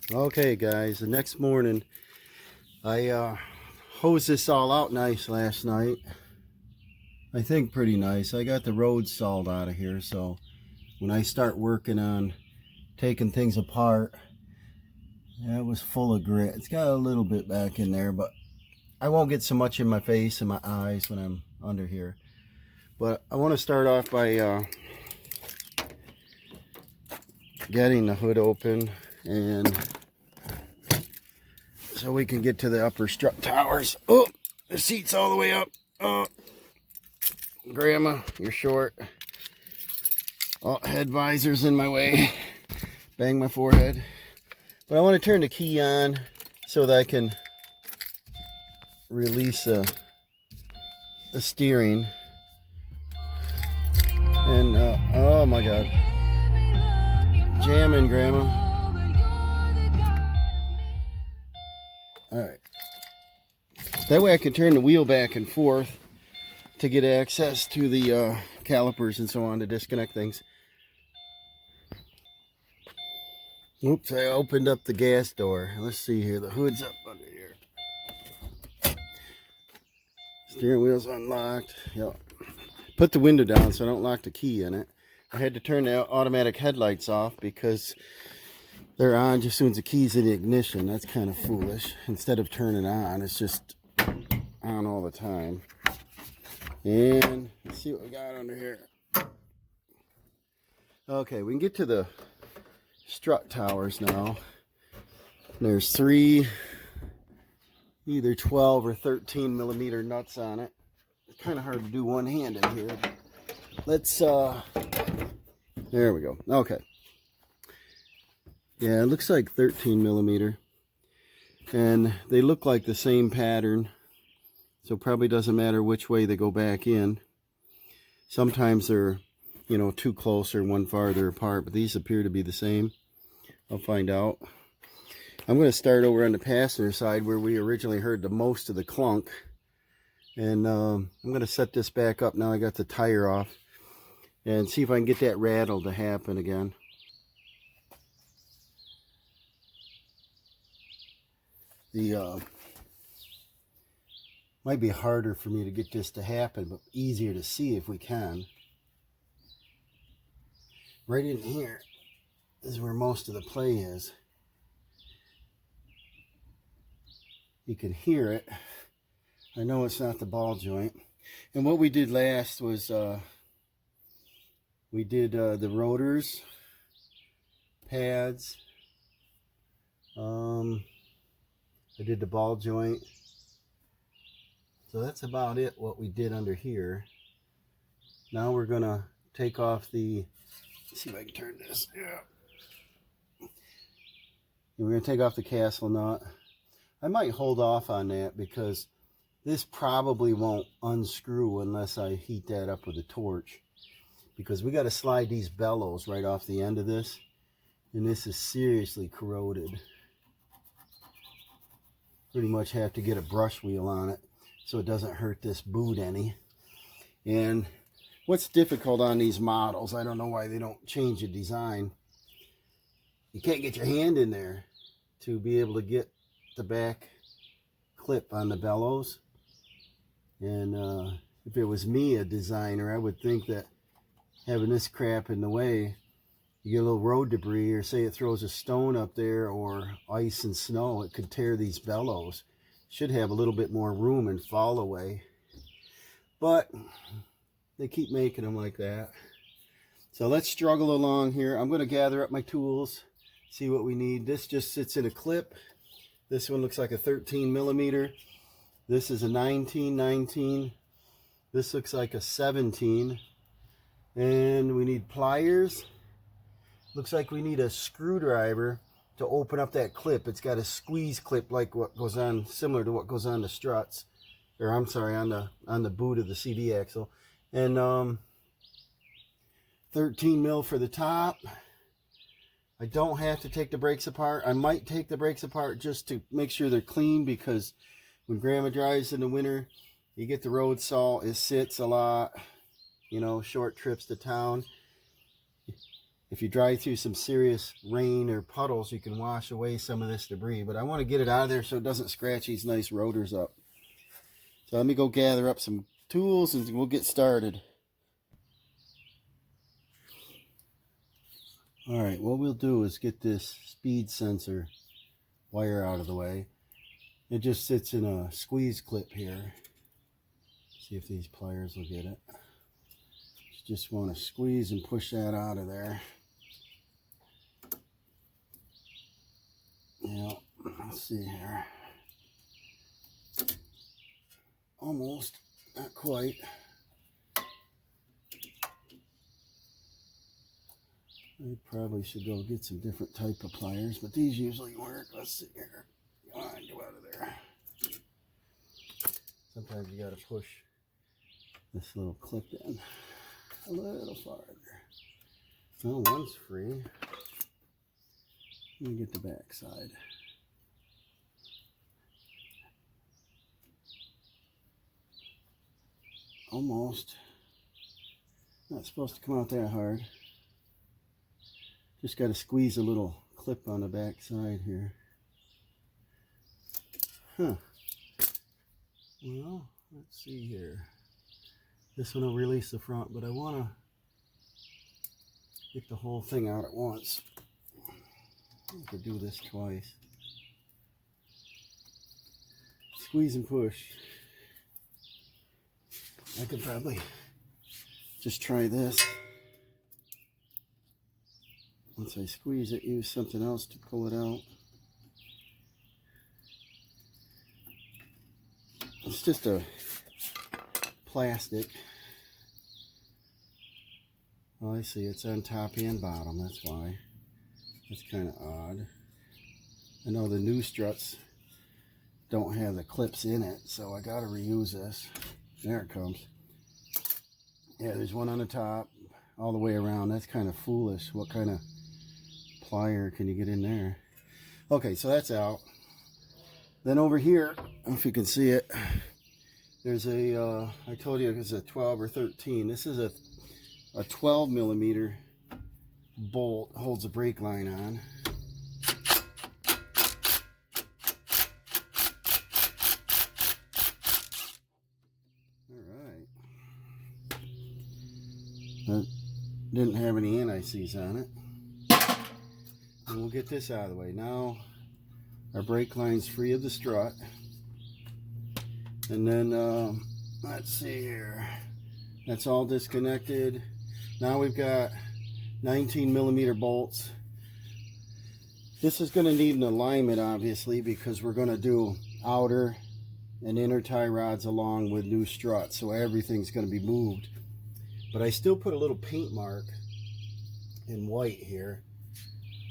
Okay guys, the next morning I hosed this all out nice last night. I think pretty nice. I got the road sawed out of here, so when I start working on taking things apart, it was full of grit. It's got a little bit back in there, but I won't get so much in my face and my eyes when I'm under here. But I want to start off by getting the hood open, and so we can get to the upper strut towers. Oh, the seat's all the way up. Oh, Grandma, you're short. Oh, head visor's in my way. Bang my forehead. But I want to turn the key on so that I can release the steering. And oh my God, jamming, Grandma. All right. That way I can turn the wheel back and forth to get access to the calipers and so on to disconnect things. Oops, I opened up the gas door. Let's see here. The hood's up under here. Steering wheel's unlocked. Yep. Put the window down so I don't lock the key in it. I had to turn the automatic headlights off because they're on just as soon as the key's in the ignition. That's kind of foolish. Instead of turning on, it's just on all the time. And let's see what we got under here. Okay, we can get to the strut towers now. There's three either 12 or 13 millimeter nuts on it. It's kind of hard to do one-handed here. Let's there we go. Okay, yeah, it looks like 13 millimeter, and they look like the same pattern, so probably doesn't matter which way they go back in. Sometimes they're, you know, too close or one farther apart, but these appear to be the same. I'll find out. I'm going to start over on the passenger side where we originally heard the most of the clunk. And I'm going to set this back up now I got the tire off and see if I can get that rattle to happen again. The might be harder for me to get this to happen, but easier to see if we can. Right in here is where most of the play is. You can hear it. I know it's not the ball joint. And what we did last was we did the rotors, pads. I did the ball joint. So that's about it, what we did under here. Now we're going to take off the, let's see if I can turn this. Yeah. We're going to take off the castle nut. I might hold off on that because this probably won't unscrew unless I heat that up with a torch. Because we got to slide these bellows right off the end of this. And this is seriously corroded. Pretty much have to get a brush wheel on it so it doesn't hurt this boot any. And what's difficult on these models, I don't know why they don't change the design. You can't get your hand in there to be able to get the back clip on the bellows. And if it was me, a designer, I would think that having this crap in the way, you get a little road debris, or say it throws a stone up there or ice and snow, it could tear these bellows. Should have a little bit more room and fall away. But they keep making them like that. So let's struggle along here. I'm going to gather up my tools, see what we need. This just sits in a clip. This one looks like a 13 millimeter. This is a 19. This looks like a 17. And we need pliers. Looks like we need a screwdriver to open up that clip. It's got a squeeze clip like what goes on, similar to what goes on the struts. Or I'm sorry, on the boot of the CD axle. And 13 mil for the top. I don't have to take the brakes apart. I might take the brakes apart just to make sure they're clean, because when Grandma drives in the winter, you get the road salt. It sits a lot, you know, short trips to town. if you drive through some serious rain or puddles, you can wash away some of this debris. But I want to get it out of there so it doesn't scratch these nice rotors up. So let me go gather up some tools and we'll get started. All right, what we'll do is get this speed sensor wire out of the way. It just sits in a squeeze clip here. See if these pliers will get it. You just want to squeeze and push that out of there. Yeah, let's see here. Almost, not quite. I probably should go get some different type of pliers, but these usually work. Let's see here. Come on, go out of there. Sometimes you gotta push this little clip in a little farther. Oh, one's free. Let me get the back side. Almost. Not supposed to come out that hard. Just got to squeeze a little clip on the back side here. Huh. Well, let's see here. This one will release the front, but I want to get the whole thing out at once. I could do this twice. Squeeze and push. I could probably just try this. Once I squeeze it, use something else to pull it out. It's just a plastic. Oh, I see. It's on top and bottom. That's why. That's kind of odd. I know the new struts don't have the clips in it, so I got to reuse this. There it comes. Yeah, there's one on the top all the way around. That's kind of foolish. What kind of plier can you get in there? Okay, so that's out. Then over here, I don't know if you can see it, there's a, I told you it's a 12 or 13. This is a 12 millimeter bolt, holds a brake line on. Alright. That didn't have any anti-seize on it. And we'll get this out of the way. Now our brake line's free of the strut. And then, let's see here. That's all disconnected. Now we've got 19 millimeter bolts. This is going to need an alignment, obviously, because we're going to do outer and inner tie rods along with new struts. So everything's going to be moved. But I still put a little paint mark in white here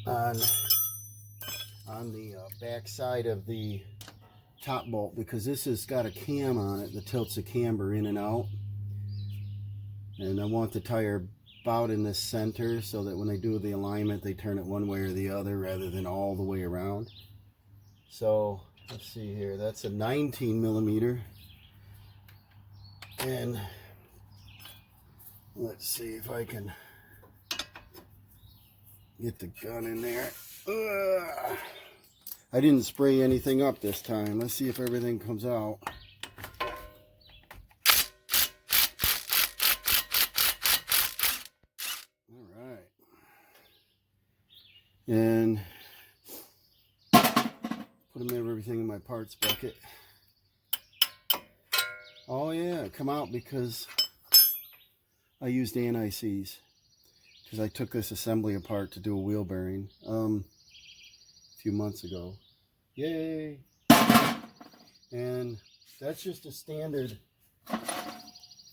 on the back side of the top bolt, because this has got a cam on it that tilts the camber in and out, and I want the tire about in the center so that when they do the alignment they turn it one way or the other rather than all the way around. So let's see here, that's a 19 millimeter, and let's see if I can get the gun in there. I didn't spray anything up this time. Let's see if everything comes out. All right. And put everything in my parts bucket. Oh yeah, come out because I used anti-seize. Because I took this assembly apart to do a wheel bearing a few months ago. Yay! And that's just a standard,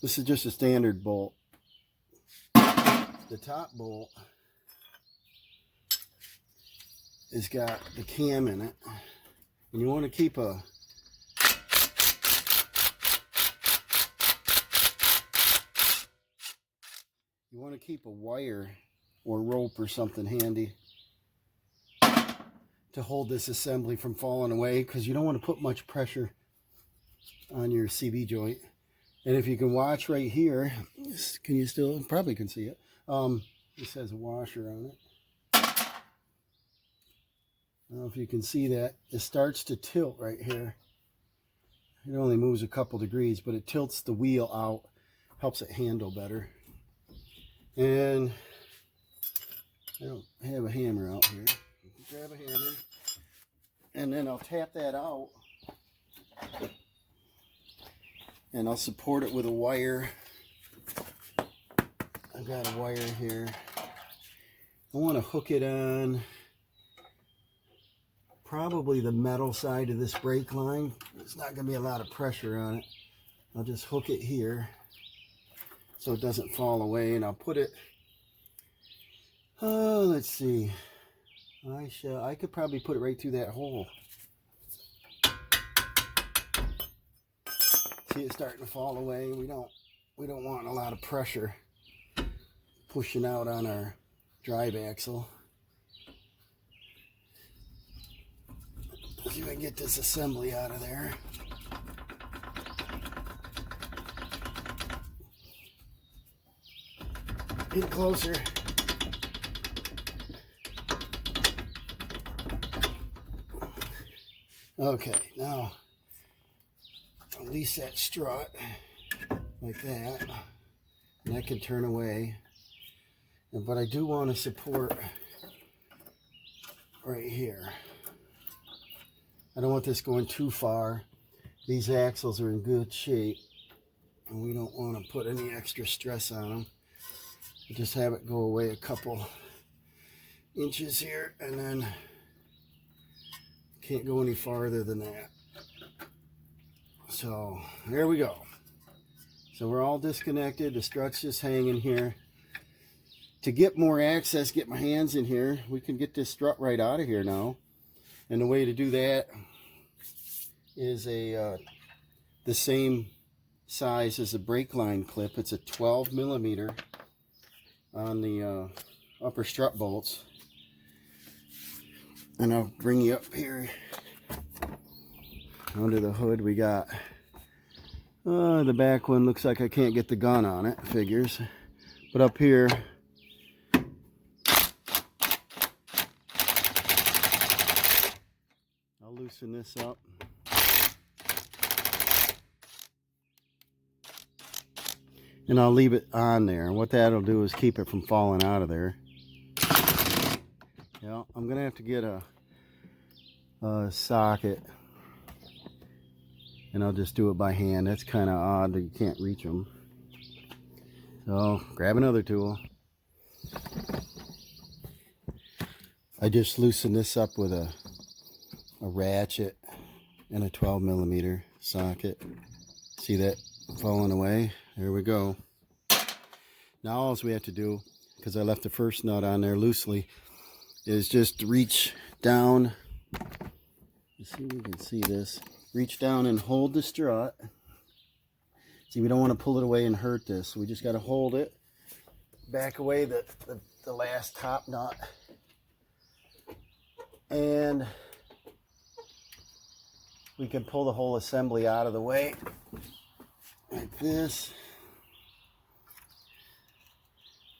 this is just a standard bolt. The top bolt has got the cam in it, and you want to keep a wire or rope or something handy to hold this assembly from falling away, because you don't want to put much pressure on your CV joint. And if you can watch right here, can you still, probably can see it, This has a washer on it. I don't know if you can see that. It starts to tilt right here. It only moves a couple degrees, but it tilts the wheel out, helps it handle better. And I don't have a hammer out here. Grab a hammer, and then I'll tap that out, and I'll support it with a wire. I've got a wire here. I want to hook it on probably the metal side of this brake line. There's not going to be a lot of pressure on it. I'll just hook it here so it doesn't fall away, and I'll put it, let's see, I could probably put it right through that hole. See it starting to fall away. We don't want a lot of pressure pushing out on our drive axle. Let's see if I can get this assembly out of there. Get closer. Okay, now release that strut like that, and that can turn away. But I do want to support right here. I don't want this going too far. These axles are in good shape, and we don't want to put any extra stress on them. Just have it go away a couple inches here, and then can't go any farther than that. So there we go. So we're all disconnected. The strut's just hanging here. To get more access, get my hands in here, we can get this strut right out of here now. And the way to do that is the same size as the brake line clip. It's a 12 millimeter on the upper strut bolts. And I'll bring you up here. Under the hood we got the back one. Looks like I can't get the gun on it, figures. But up here, I'll loosen this up. And I'll leave it on there. And what that'll do is keep it from falling out of there. Yeah, I'm gonna have to get a socket, and I'll just do it by hand. That's kind of odd that you can't reach them. So grab another tool. I just loosened this up with a ratchet and a 12 millimeter socket. See that falling away? There we go. Now all we have to do, because I left the first nut on there loosely, is just reach down. Let's see if we can see this. Reach down and hold the strut. See, we don't want to pull it away and hurt this. We just got to hold it. Back away the last top nut. And we can pull the whole assembly out of the way. Like this.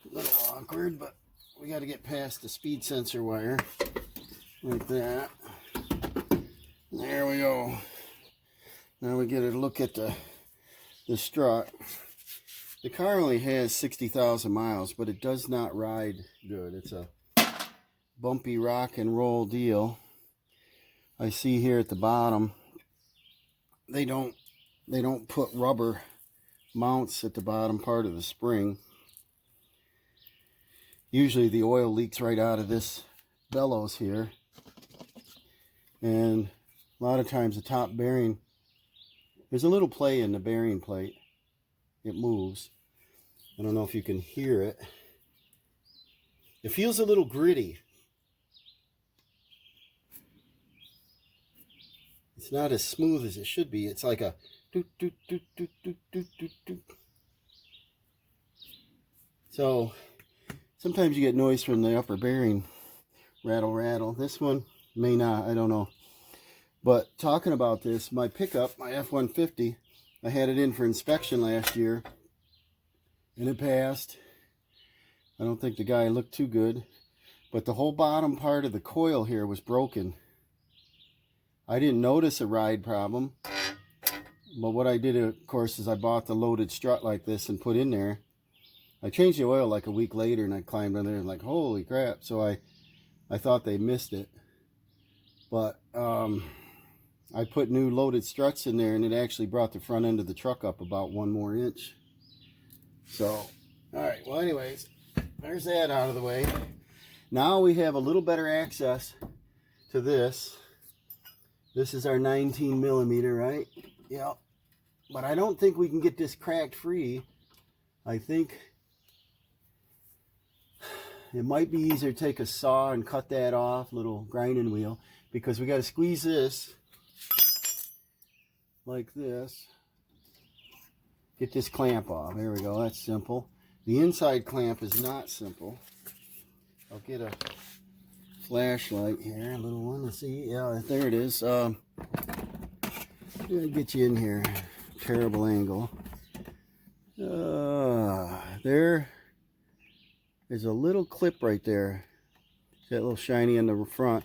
A little awkward, but we got to get past the speed sensor wire. Like that. There we go. Now we get a look at the strut. The car only has 60,000 miles, but it does not ride good. It's a bumpy rock and roll deal. I see here at the bottom, they don't put rubber mounts at the bottom part of the spring. Usually the oil leaks right out of this bellows here, and a lot of times the top bearing, there's a little play in the bearing plate. It moves. I don't know if you can hear it. It feels a little gritty. It's not as smooth as it should be. It's like a doot, doot, doot, doot, doot, doot, doot, doot. So sometimes you get noise from the upper bearing. Rattle, rattle. This one may not. I don't know. But talking about this, my pickup, my F-150, I had it in for inspection last year, and it passed. I don't think the guy looked too good. But the whole bottom part of the coil here was broken. I didn't notice a ride problem. But what I did, of course, is I bought the loaded strut like this and put in there. I changed the oil like a week later, and I climbed in there and like, holy crap. So I thought they missed it. But I put new loaded struts in there, and it actually brought the front end of the truck up about 1 more inch. So, all right. Well, anyways, there's that out of the way. Now we have a little better access to this. This is our 19 millimeter, right? Yeah. But I don't think we can get this cracked free. I think it might be easier to take a saw and cut that off, little grinding wheel, because we got to squeeze this like this. Get this clamp off. There we go. That's simple. The inside clamp is not simple. I'll get a flashlight here, a little one to see. Yeah, there it is. I'll get you in here. Terrible angle. There's a little clip right there. That little shiny in the front.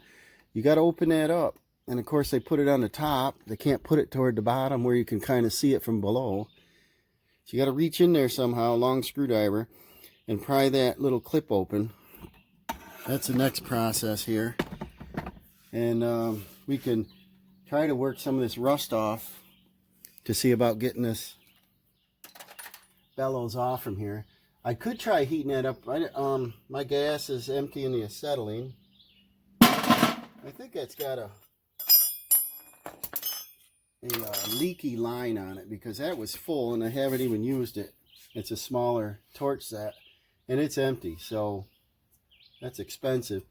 You got to open that up. And of course they put it on the top. They can't put it toward the bottom where you can kind of see it from below. So you got to reach in there somehow, long screwdriver, and pry that little clip open. That's the next process here. And we can try to work some of this rust off to see about getting this bellows off from here. I could try heating that up. My gas is empty in the acetylene. I think that's got a leaky line on it because that was full and I haven't even used it. It's a smaller torch set and it's empty, so that's expensive.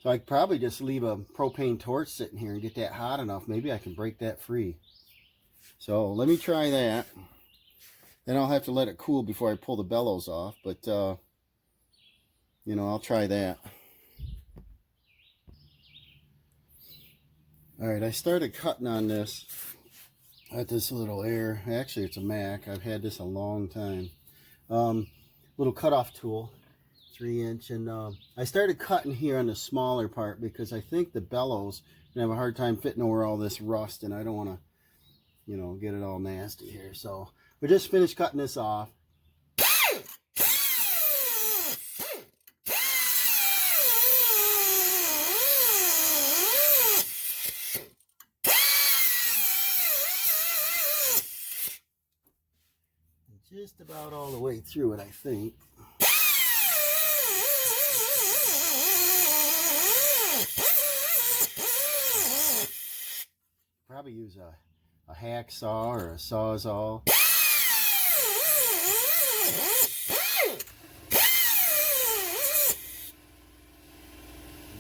So I could probably just leave a propane torch sitting here and get that hot enough. Maybe I can break that free. So let me try that. Then I'll have to let it cool before I pull the bellows off. But, you know, I'll try that. Alright, I started cutting on this. At this little air. Actually, it's a Mac. I've had this a long time. Little cutoff tool. 3-inch. And I started cutting here on the smaller part because I think the bellows are going to have a hard time fitting over all this rust. And I don't want to, you know, get it all nasty here. So we just finished cutting this off. Just about all the way through it, I think. Probably use a hacksaw or a sawzall.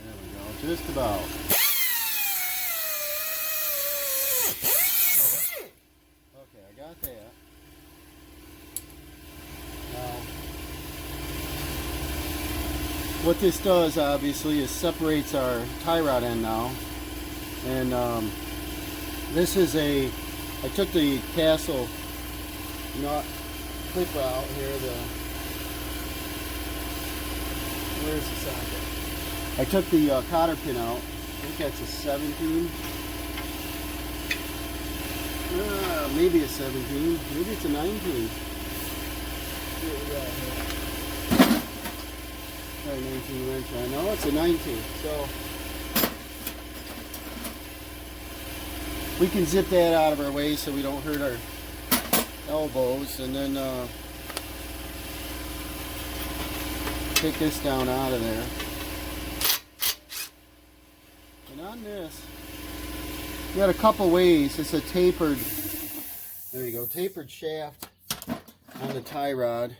There we go, just about. Okay, I got that. What this does, obviously, is separates our tie rod end now. And this is I took the castle nut clip out here. Where's the socket? I took the cotter pin out. I think that's a 17. Maybe a 17. Maybe it's a 19. What we got here? 19 wrench. I know it's a 19. So we can zip that out of our way so we don't hurt our elbows, and then take this down out of there. And on this, you got a couple ways. It's a tapered, there you go, tapered shaft on the tie rod.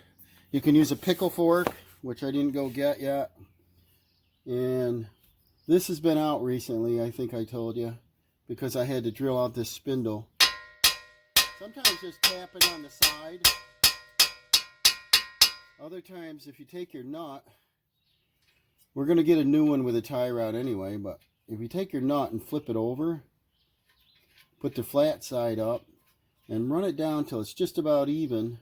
You can use a pickle fork, which I didn't go get yet. And this has been out recently, I think I told you, because I had to drill out this spindle. Sometimes just tap it on the side. Other times, if you take your nut, we're going to get a new one with a tie rod anyway, but if you take your nut and flip it over, put the flat side up, and run it down till it's just about even,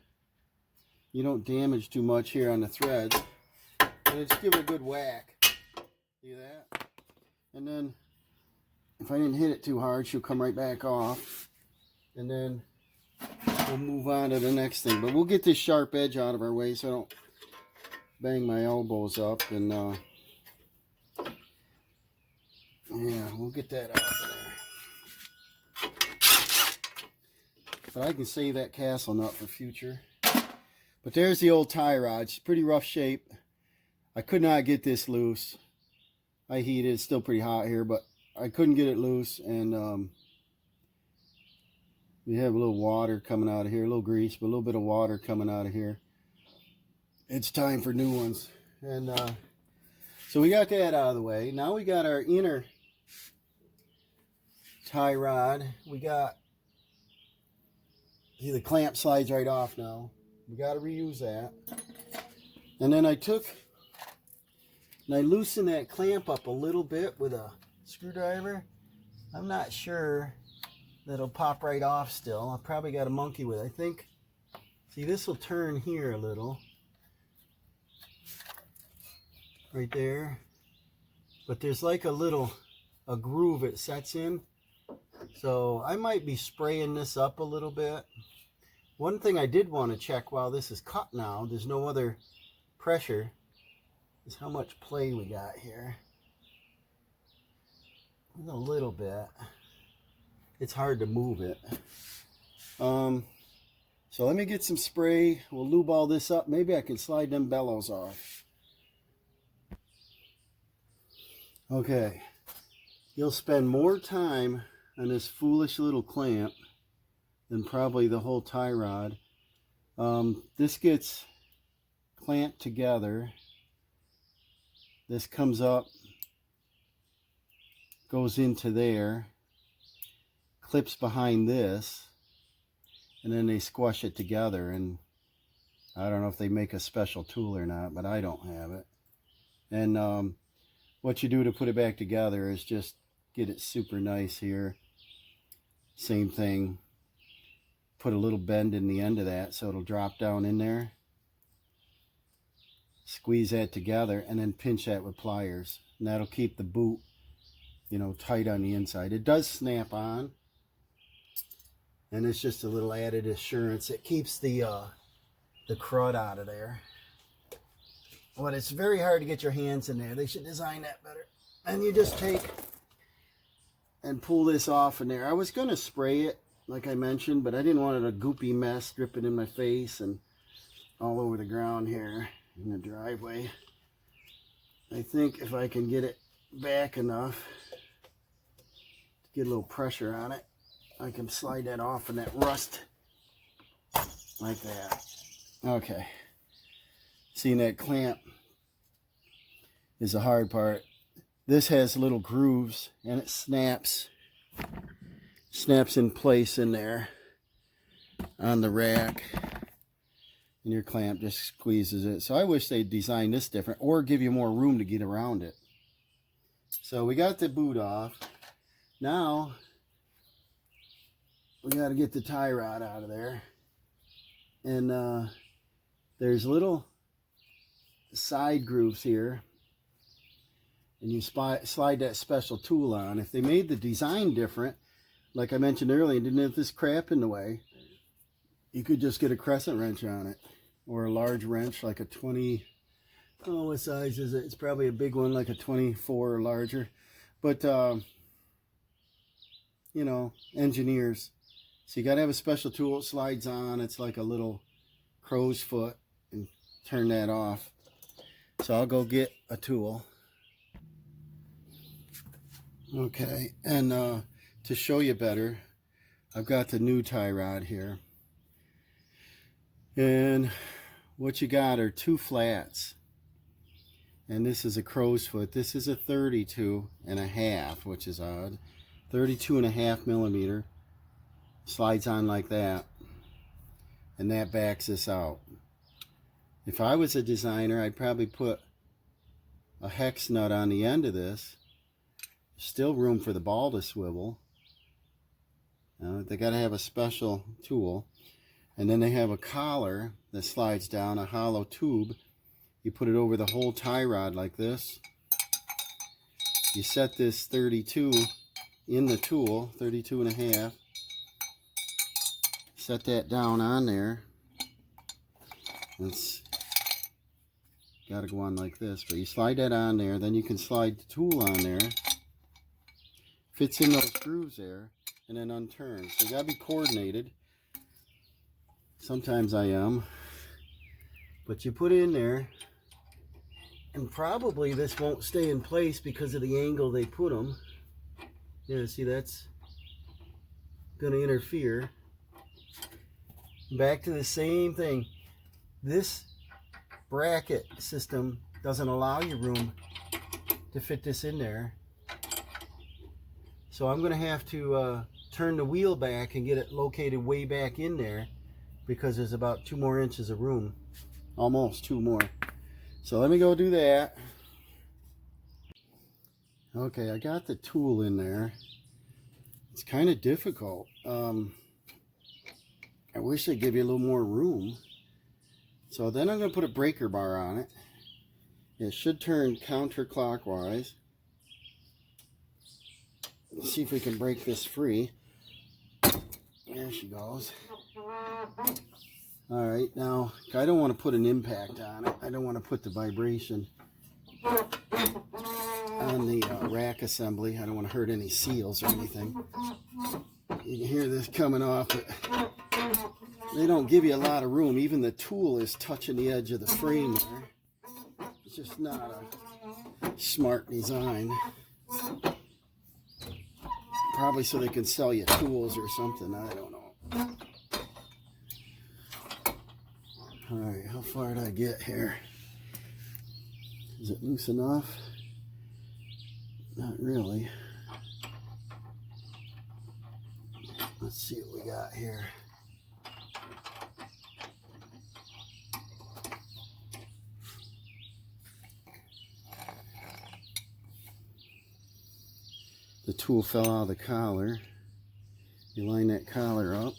you don't damage too much here on the threads. And just give it a good whack. See that? And then if I didn't hit it too hard, she'll come right back off. And then we'll move on to the next thing. But we'll get this sharp edge out of our way so I don't bang my elbows up. And yeah, we'll get that out of there. But I can save that castle nut for future. But there's the old tie rod. It's pretty rough shape. I could not get this loose. I heated. It's still pretty hot here, but I couldn't get it loose. And we have a little water coming out of here. A little grease, but a little bit of water coming out of here. It's time for new ones. And so we got that out of the way. Now we got our inner tie rod. We got, see, the clamp slides right off now. We got to reuse that. And then I took and I loosened that clamp up a little bit with a screwdriver. I'm not sure that it'll pop right off still. I probably got a monkey with it. I think, see, this will turn here a little. Right there. But there's like a groove it sets in. So I might be spraying this up a little bit. One thing I did want to check while this is cut now, there's no other pressure, is how much play we got here. A little bit. It's hard to move it. So let me get some spray. We'll lube all this up. Maybe I can slide them bellows off. Okay. You'll spend more time on this foolish little clamp than probably the whole tie rod. This gets clamped together. This comes up, goes into there, clips behind this, and then they squash it together. And I don't know if they make a special tool or not, but I don't have it. And what you do to put it back together is just get it super nice here. Same thing. Put a little bend in the end of that so it'll drop down in there. Squeeze that together and then pinch that with pliers. And that'll keep the boot, you know, tight on the inside. It does snap on. And it's just a little added assurance. It keeps the crud out of there. But it's very hard to get your hands in there. They should design that better. And you just take and pull this off in there. I was going to spray it, like I mentioned, but I didn't want it a goopy mess dripping in my face and all over the ground here in the driveway. I think if I can get it back enough to get a little pressure on it, I can slide that off in that rust like that. Okay. Seeing that clamp is the hard part. This has little grooves and it snaps in place in there on the rack, and your clamp just squeezes it. So I wish they'd design this different or give you more room to get around it. So we got the boot off. Now we got to get the tie rod out of there. And there's little side grooves here. And you slide that special tool on. If they made the design different, like I mentioned earlier, and didn't have this crap in the way, you could just get a crescent wrench on it. Or a large wrench, like a 20, oh, what size is it? It's probably a big one, like a 24 or larger. But, you know, engineers. So you got to have a special tool. It slides on. It's like a little crow's foot. And turn that off. So I'll go get a tool. Okay, and to show you better, I've got the new tie rod here. And what you got are two flats. And this is a crow's foot. This is a 32.5, which is odd. 32.5 millimeter. Slides on like that. And that backs this out. If I was a designer, I'd probably put a hex nut on the end of this. Still room for the ball to swivel. They got to have a special tool. And then they have a collar that slides down, a hollow tube You put it over the whole tie rod like this. You set this 32 in the tool, 32 and a half. Set that down on there. It's got to go on like this, but you slide that on there, then you can slide the tool on there. Fits in those grooves there, and then unturns. So you got to be coordinated. Sometimes I am. But you put it in there, and probably this won't stay in place because of the angle they put them. Yeah, see, that's going to interfere. Back to the same thing. This bracket system doesn't allow you room to fit this in there. So I'm going to have to turn the wheel back and get it located way back in there, because there's about 2 more inches of room. Almost 2 more. So let me go do that. Okay, I got the tool in there. It's kind of difficult. I wish they'd give you a little more room. So then I'm going to put a breaker bar on it. It should turn counterclockwise. Let's see if we can break this free. There she goes. Alright, now I don't want to put an impact on it. I don't want to put the vibration on the rack assembly. I don't want to hurt any seals or anything. You can hear this coming off, but they don't give you a lot of room. Even the tool is touching the edge of the frame there. It's just not a smart design. Probably so they can sell you tools or something. I don't know. Alright, how far did I get here? Is it loose enough? Not really. Let's see what we got here. The tool fell out of the collar. You line that collar up.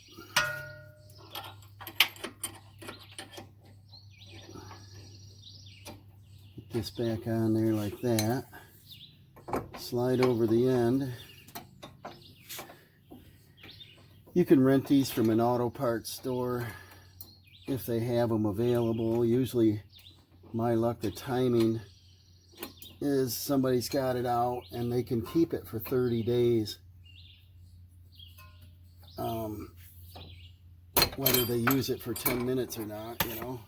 Put this back on there like that. Slide over the end. You can rent these from an auto parts store if they have them available. Usually, my luck, the timing is somebody's got it out and they can keep it for 30 days. Whether they use it for 10 minutes or not, you know.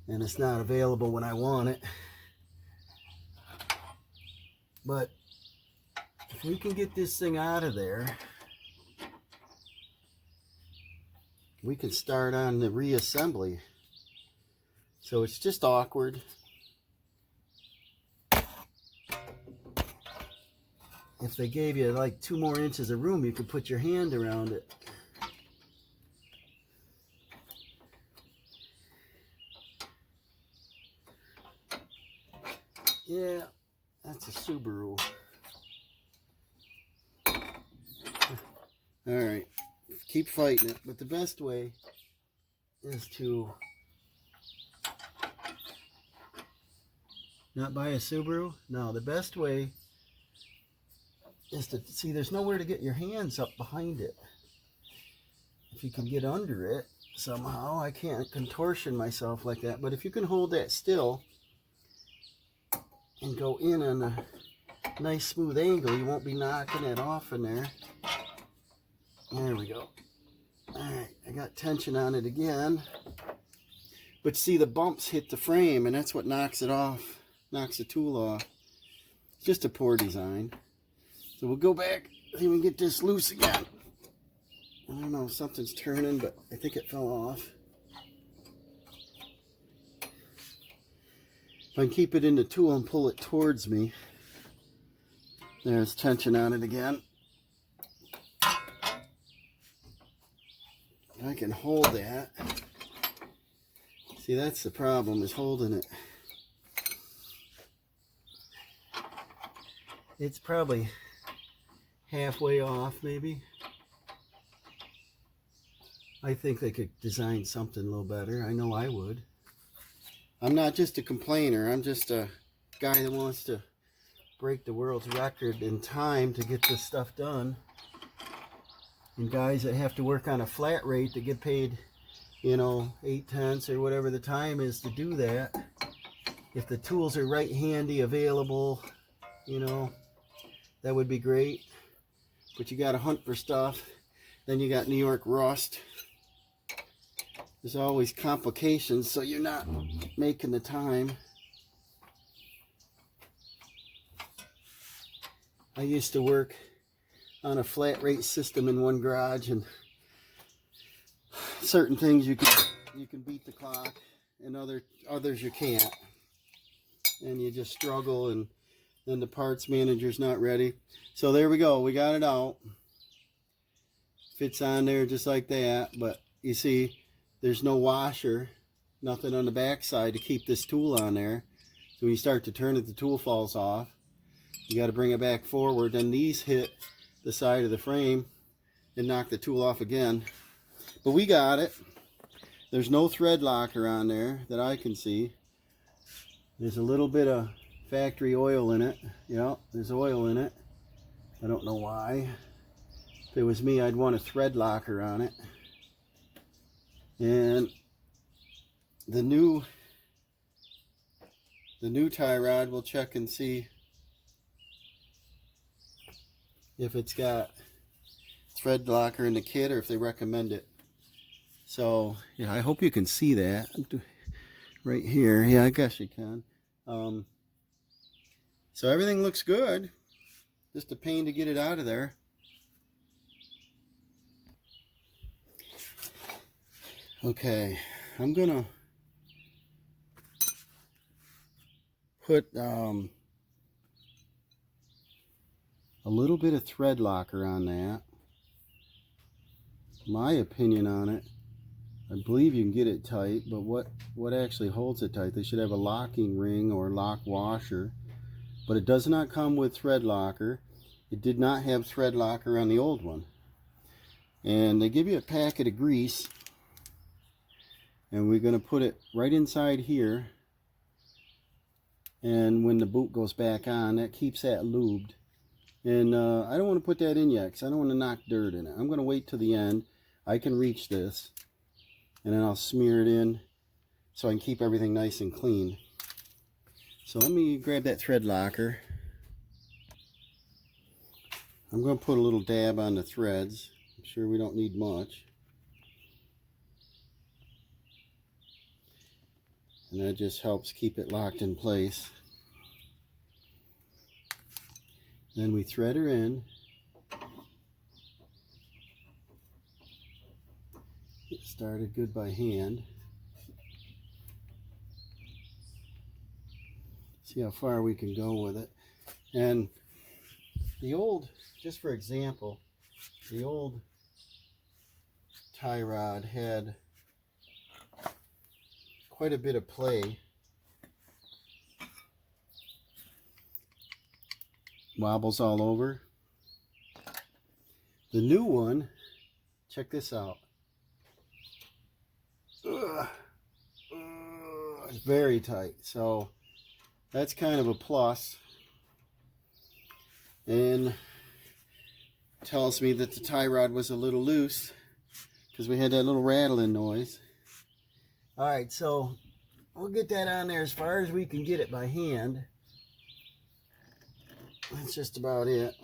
And it's not available when I want it. But if we can get this thing out of there, we can start on the reassembly. So it's just awkward. If they gave you like 2 more inches of room, you could put your hand around it. Yeah, that's a Subaru. Alright, keep fighting it, but the best way is to not buy a Subaru. No, the best way is to see, there's nowhere to get your hands up behind it. If you can get under it somehow, I can't contortion myself like that, but if you can hold that still and go in on a nice smooth angle, you won't be knocking it off in there. There we go. Alright, I got tension on it again. But see, the bumps hit the frame and that's what knocks it off, knocks the tool off. It's just a poor design. So we'll go back, see if we can get this loose again. I don't know if something's turning, but I think it fell off. If I can keep it in the tool and pull it towards me. There's tension on it again. I can hold that. See, that's the problem, is holding it. It's probably halfway off, maybe. I think they could design something a little better. I know I would. I'm not just a complainer. I'm just a guy that wants to break the world's record in time to get this stuff done. And guys that have to work on a flat rate that get paid, you know, 8/10 or whatever the time is to do that. If the tools are right handy, available, you know, that would be great. But you got to hunt for stuff. Then you got New York rust. There's always complications, so you're not making the time. I used to work on a flat rate system in one garage, and certain things you can beat the clock, and others you can't. And you just struggle, and then the parts manager's not ready. So there we go. We got it out. Fits on there just like that, but you see, there's no washer, nothing on the back side to keep this tool on there. So when you start to turn it, the tool falls off. You got to bring it back forward, and these hit the side of the frame and knock the tool off again. But we got it. There's no thread locker on there that I can see. There's a little bit of factory oil in it. Yeah, there's oil in it. I don't know why. If it was me, I'd want a thread locker on it. And the new tie rod, we'll check and see if it's got thread locker in the kit or if they recommend it. So yeah, I hope you can see that right here. Yeah, I guess you can. So everything looks good. Just a pain to get it out of there. Okay, I'm gonna put a little bit of thread locker on that. My opinion on it, I believe you can get it tight, but what actually holds it tight? They should have a locking ring or lock washer, but it does not come with thread locker. It did not have thread locker on the old one. And they give you a packet of grease, and we're going to put it right inside here, and when the boot goes back on, that keeps that lubed. And I don't want to put that in yet because I don't want to knock dirt in it. I'm going to wait till the end. I can reach this, and then I'll smear it in so I can keep everything nice and clean. So let me grab that thread locker. I'm going to put a little dab on the threads. I'm sure we don't need much. And that just helps keep it locked in place. Then we thread her in. Get started good by hand. See how far we can go with it. And the old, just for example, the old tie rod had quite a bit of play. Wobbles all over. The new one, check this out. It's very tight, so that's kind of a plus, and tells me that the tie rod was a little loose because we had that little rattling noise. All right, so we'll get that on there as far as we can get it by hand. That's just about it.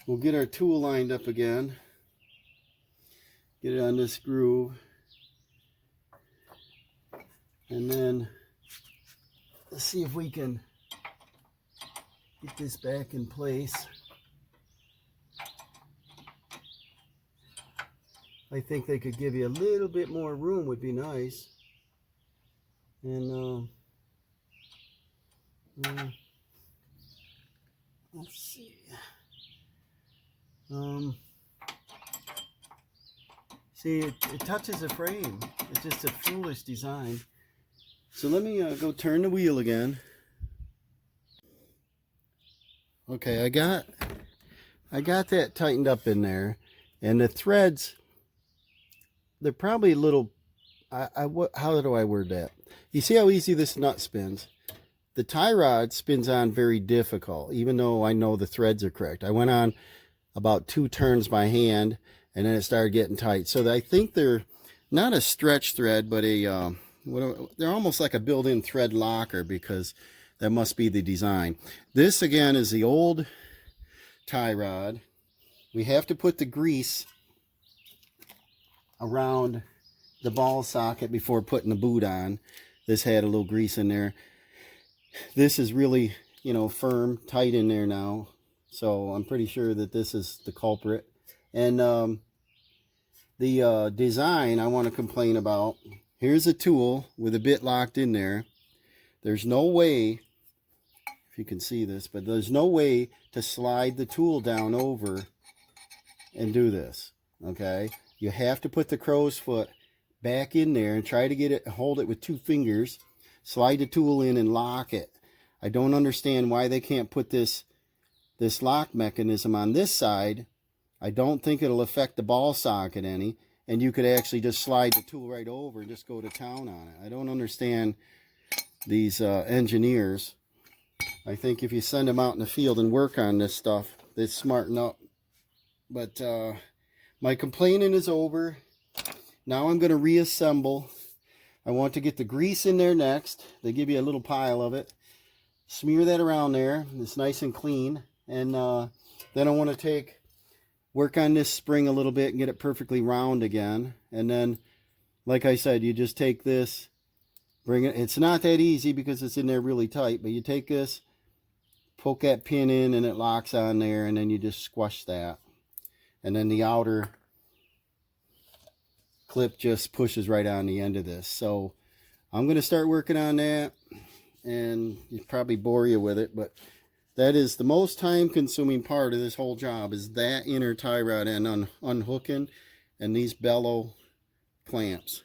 We'll get our tool lined up again. Get it on this groove. And then let's see if we can get this back in place. I think they could give you a little bit more room, would be nice. And let's see. See, it touches the frame. It's just a foolish design. So let me go turn the wheel again. Okay, I got that tightened up in there, and the threads, they're probably a little how do I word that? You see how easy this nut spins? The tie rod spins on very difficult, even though I know the threads are correct. I went on about 2 turns by hand, and then it started getting tight. So I think they're not a stretch thread, but they're almost like a built-in thread locker, because that must be the design. This again is the old tie rod. We have to put the grease around the ball socket before putting the boot on. This had a little grease in there. This is really, you know, firm, tight in there now. So I'm pretty sure that this is the culprit. And the design I want to complain about. Here's a tool with a bit locked in there. There's no way, if you can see this, but there's no way to slide the tool down over and do this. Okay, you have to put the crow's foot back in there and try to get it, hold it with 2 fingers, slide the tool in and lock it. I don't understand why they can't put this lock mechanism on this side. I don't think it'll affect the ball socket any, and you could actually just slide the tool right over and just go to town on it. I don't understand these engineers. I think if you send them out in the field and work on this stuff, they smarten up. But my complaining is over. Now I'm going to reassemble. I want to get the grease in there next. They give you a little pile of it. Smear that around there. It's nice and clean. And then I want to work on this spring a little bit and get it perfectly round again. And then, like I said, you just take this, bring it. It's not that easy because it's in there really tight, but you take this, poke that pin in, and it locks on there, and then you just squash that. And then the outer clip just pushes right on the end of this. So I'm going to start working on that, and it probably bore you with it, but that is the most time-consuming part of this whole job, is that inner tie rod and unhooking, and these bellow clamps.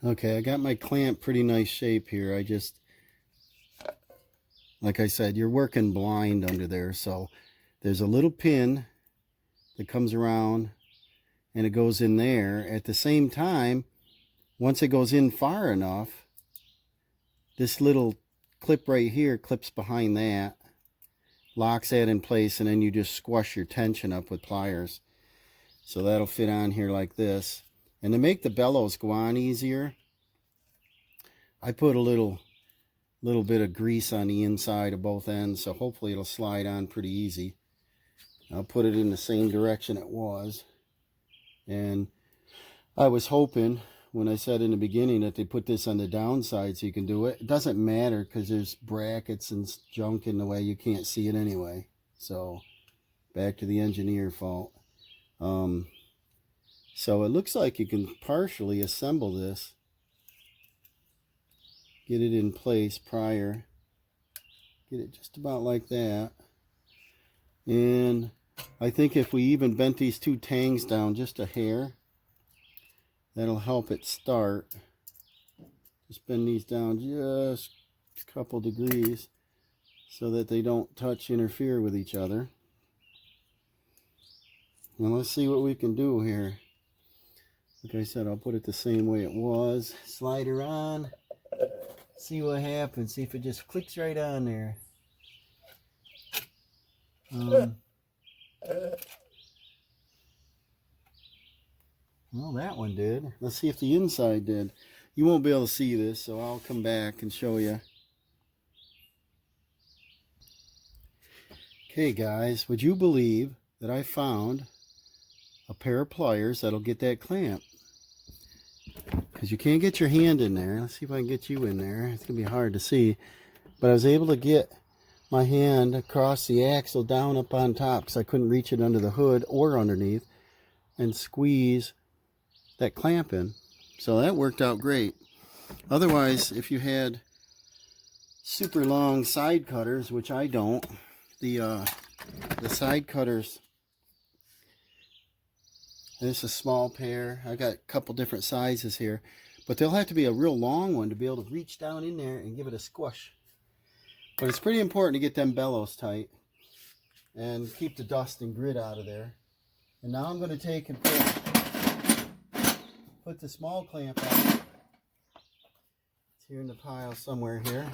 Okay, I got my clamp pretty nice shape here. I just, like I said, you're working blind under there, so there's a little pin that comes around, and it goes in there. At the same time, once it goes in far enough, this little clip right here clips behind that, locks that in place, and then you just squash your tension up with pliers. So that'll fit on here like this. And to make the bellows go on easier, I put a little bit of grease on the inside of both ends, so hopefully it'll slide on pretty easy. I'll put it in the same direction it was. And I was hoping, when I said in the beginning that they put this on the downside so you can do it, it doesn't matter because there's brackets and junk in the way, you can't see it anyway. So back to the engineer fault. So it looks like you can partially assemble this, get it in place prior, get it just about like that. And I think if we even bent these 2 tangs down just a hair, that'll help it start. Just bend these down just a couple degrees so that they don't interfere with each other. Now let's see what we can do here. Like I said, I'll put it the same way it was. Slide her on. See what happens. See if it just clicks right on there. Well, that one did. Let's see if the inside did. You won't be able to see this, so I'll come back and show you. Okay, guys, would you believe that I found a pair of pliers that'll get that clamp? Because you can't get your hand in there. Let's see if I can get you in there. It's going to be hard to see. But I was able to get my hand across the axle down up on top because I couldn't reach it under the hood or underneath, and squeeze that clamp in. So that worked out great. Otherwise, if you had super long side cutters, which I don't, the side cutters, this is a small pair. I got a couple different sizes here, but they'll have to be a real long one to be able to reach down in there and give it a squish. But it's pretty important to get them bellows tight and keep the dust and grit out of there. And now I'm going to take and put put the small clamp on. It's here in the pile somewhere here.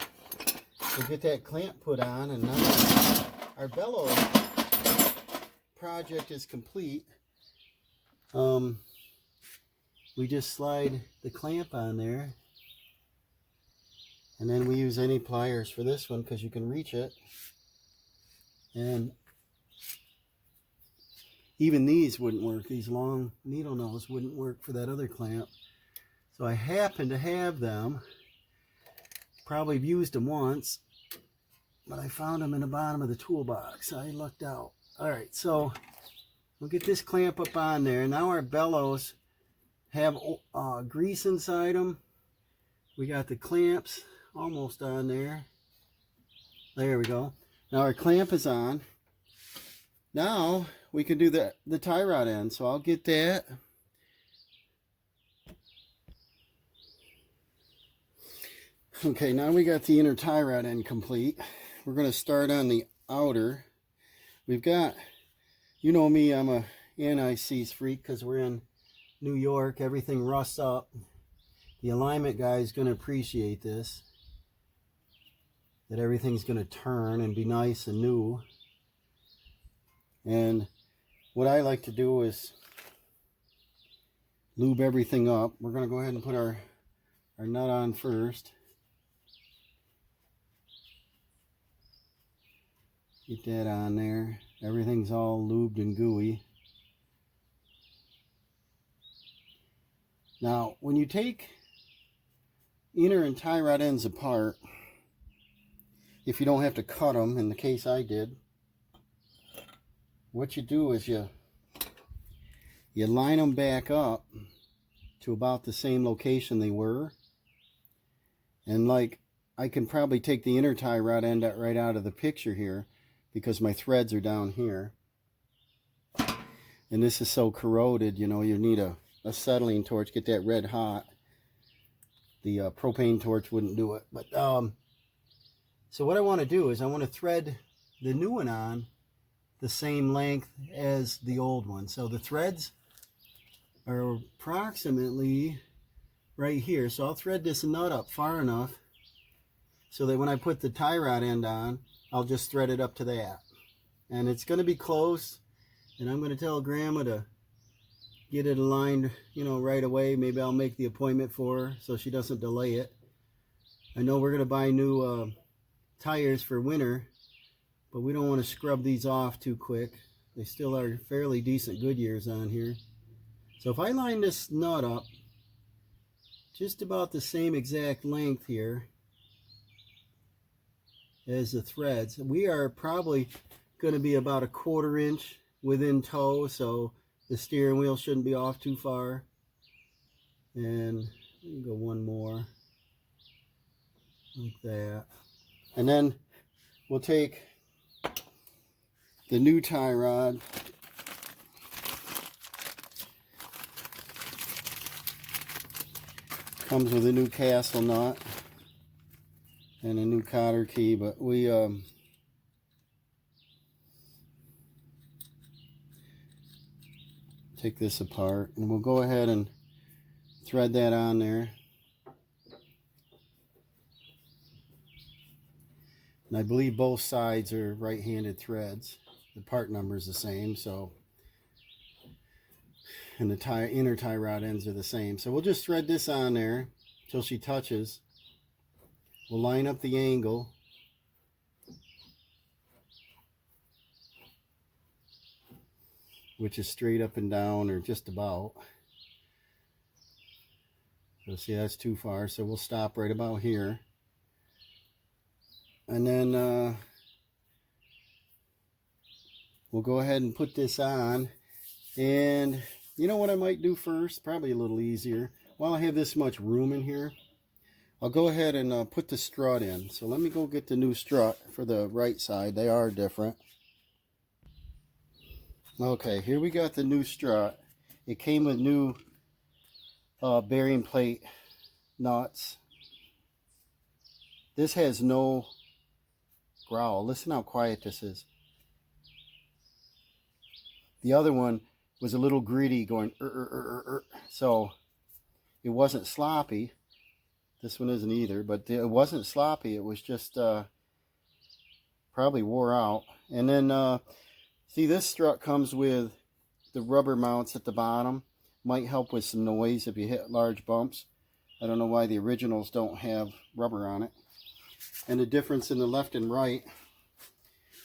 We'll get that clamp put on, and now our bellow project is complete. We just slide the clamp on there, and then we use any pliers for this one because you can reach it. And even these wouldn't work. These long needle nose wouldn't work for that other clamp. So I happen to have them. Probably used them once, but I found them in the bottom of the toolbox. I lucked out. All right, so we'll get this clamp up on there. Now our bellows have grease inside them. We got the clamps almost on there. There we go. Now our clamp is on. Now we can do the tie rod end. So I'll get that. Okay, now we got the inner tie rod end complete. We're going to start on the outer. We've got, you know me, I'm a anti-seize freak because we're in New York. Everything rusts up. The alignment guy is going to appreciate this. That everything's going to turn and be nice and new. And what I like to do is lube everything up. We're going to go ahead and put our nut on first. Get that on there. Everything's all lubed and gooey. Now, when you take inner and tie rod ends apart, if you don't have to cut them, in the case I did, what you do is you line them back up to about the same location they were. And like, I can probably take the inner tie rod end right out of the picture here because my threads are down here. And this is so corroded, you know, you need a acetylene torch, get that red hot. The propane torch wouldn't do it. But so what I want to do is I want to thread the new one on the same length as the old one. So the threads are approximately right here. So I'll thread this nut up far enough so that when I put the tie rod end on, I'll just thread it up to that. And it's going to be close. And I'm going to tell Grandma to get it aligned, you know, right away. Maybe I'll make the appointment for her so she doesn't delay it. I know we're going to buy new tires for winter, but we don't want to scrub these off too quick. They still are fairly decent Goodyears on here. So if I line this nut up just about the same exact length here as the threads, we are probably going to be about a 1/4 inch within toe, so the steering wheel shouldn't be off too far. And go one more like that. And then we'll take the new tie rod, comes with a new castle nut and a new cotter key, but we take this apart and we'll go ahead and thread that on there. And I believe both sides are right-handed threads. The part number is the same, so, and the inner tie rod ends are the same. So we'll just thread this on there till she touches. We'll line up the angle. Which is straight up and down, or just about. So see, that's too far, so we'll stop right about here. And then we'll go ahead and put this on. And you know what I might do first? Probably a little easier. While I have this much room in here, I'll go ahead and put the strut in. So let me go get the new strut for the right side. They are different. Okay, here we got the new strut. It came with new bearing plate nuts. This has no growl. Listen how quiet this is. The other one was a little gritty, going so it wasn't sloppy. This one isn't either, but it wasn't sloppy. It was just probably wore out. And then see, this strut comes with the rubber mounts at the bottom. Might help with some noise if you hit large bumps. I don't know why the originals don't have rubber on it. And the difference in the left and right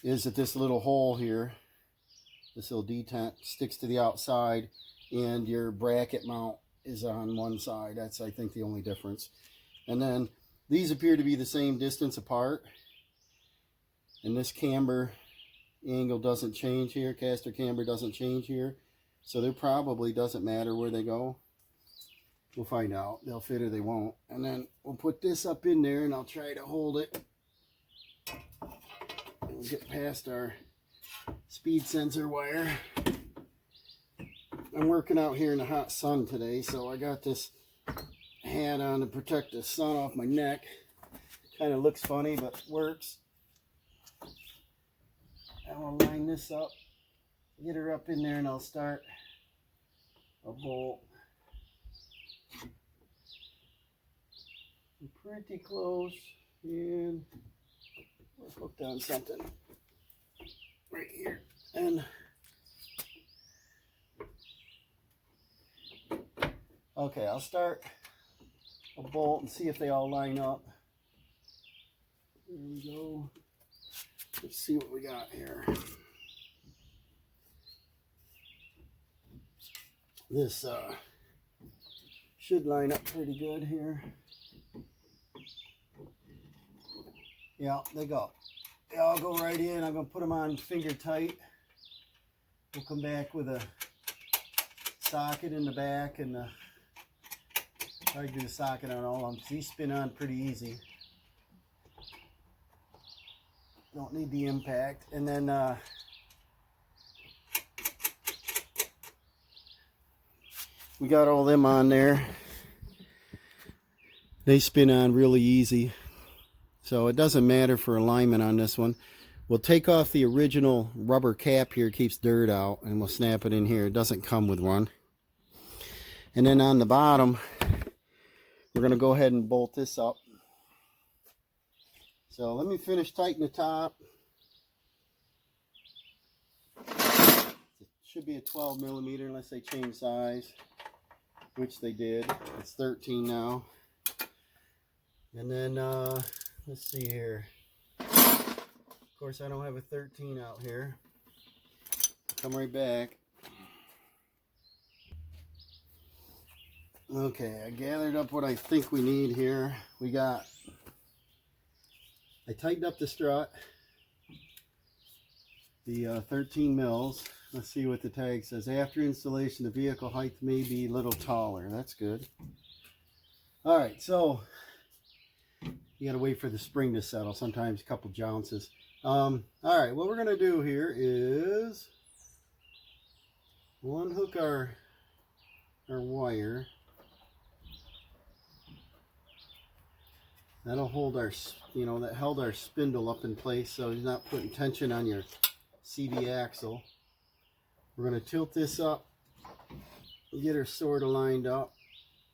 is that this little hole here, this little detent, sticks to the outside, and your bracket mount is on one side. That's, I think, the only difference. And then these appear to be the same distance apart. And this camber angle doesn't change here. Caster camber doesn't change here. So there probably doesn't matter where they go. We'll find out. They'll fit or they won't. And then we'll put this up in there, and I'll try to hold it. And we'll get past our speed sensor wire. I'm working out here in the hot sun today, so I got this hat on to protect the sun off my neck. Kind of looks funny, but works. I'll line this up, get her up in there, and I'll start a bolt. We're pretty close, and we're hooked on something right here. And okay, I'll start a bolt and see if they all line up. There we go. Let's see what we got here. This should line up pretty good here. Yeah, they go. They all go right in. I'm going to put them on finger tight. We'll come back with a socket in the back, and try to do the socket on all of them. These spin on pretty easy. Don't need the impact. And then we got all them on there. They spin on really easy. So it doesn't matter for alignment on this one. We'll take off the original rubber cap here, keeps dirt out, and we'll snap it in here. It doesn't come with one. And then on the bottom, we're going to go ahead and bolt this up. So let me finish tightening the top. It should be a 12 millimeter unless they change size, which they did. It's 13 now. And then let's see here. Of course, I don't have a 13 out here. Come right back. Okay, I gathered up what I think we need here. I tightened up the strut, the 13 mils. Let's see what the tag says. After installation, the vehicle height may be a little taller. That's good. All right, so you got to wait for the spring to settle. Sometimes a couple jounces. All right, what we're going to do here is unhook our wire. That'll hold our, that held our spindle up in place, so you're not putting tension on your CV axle. We're going to tilt this up, get her sort of lined up,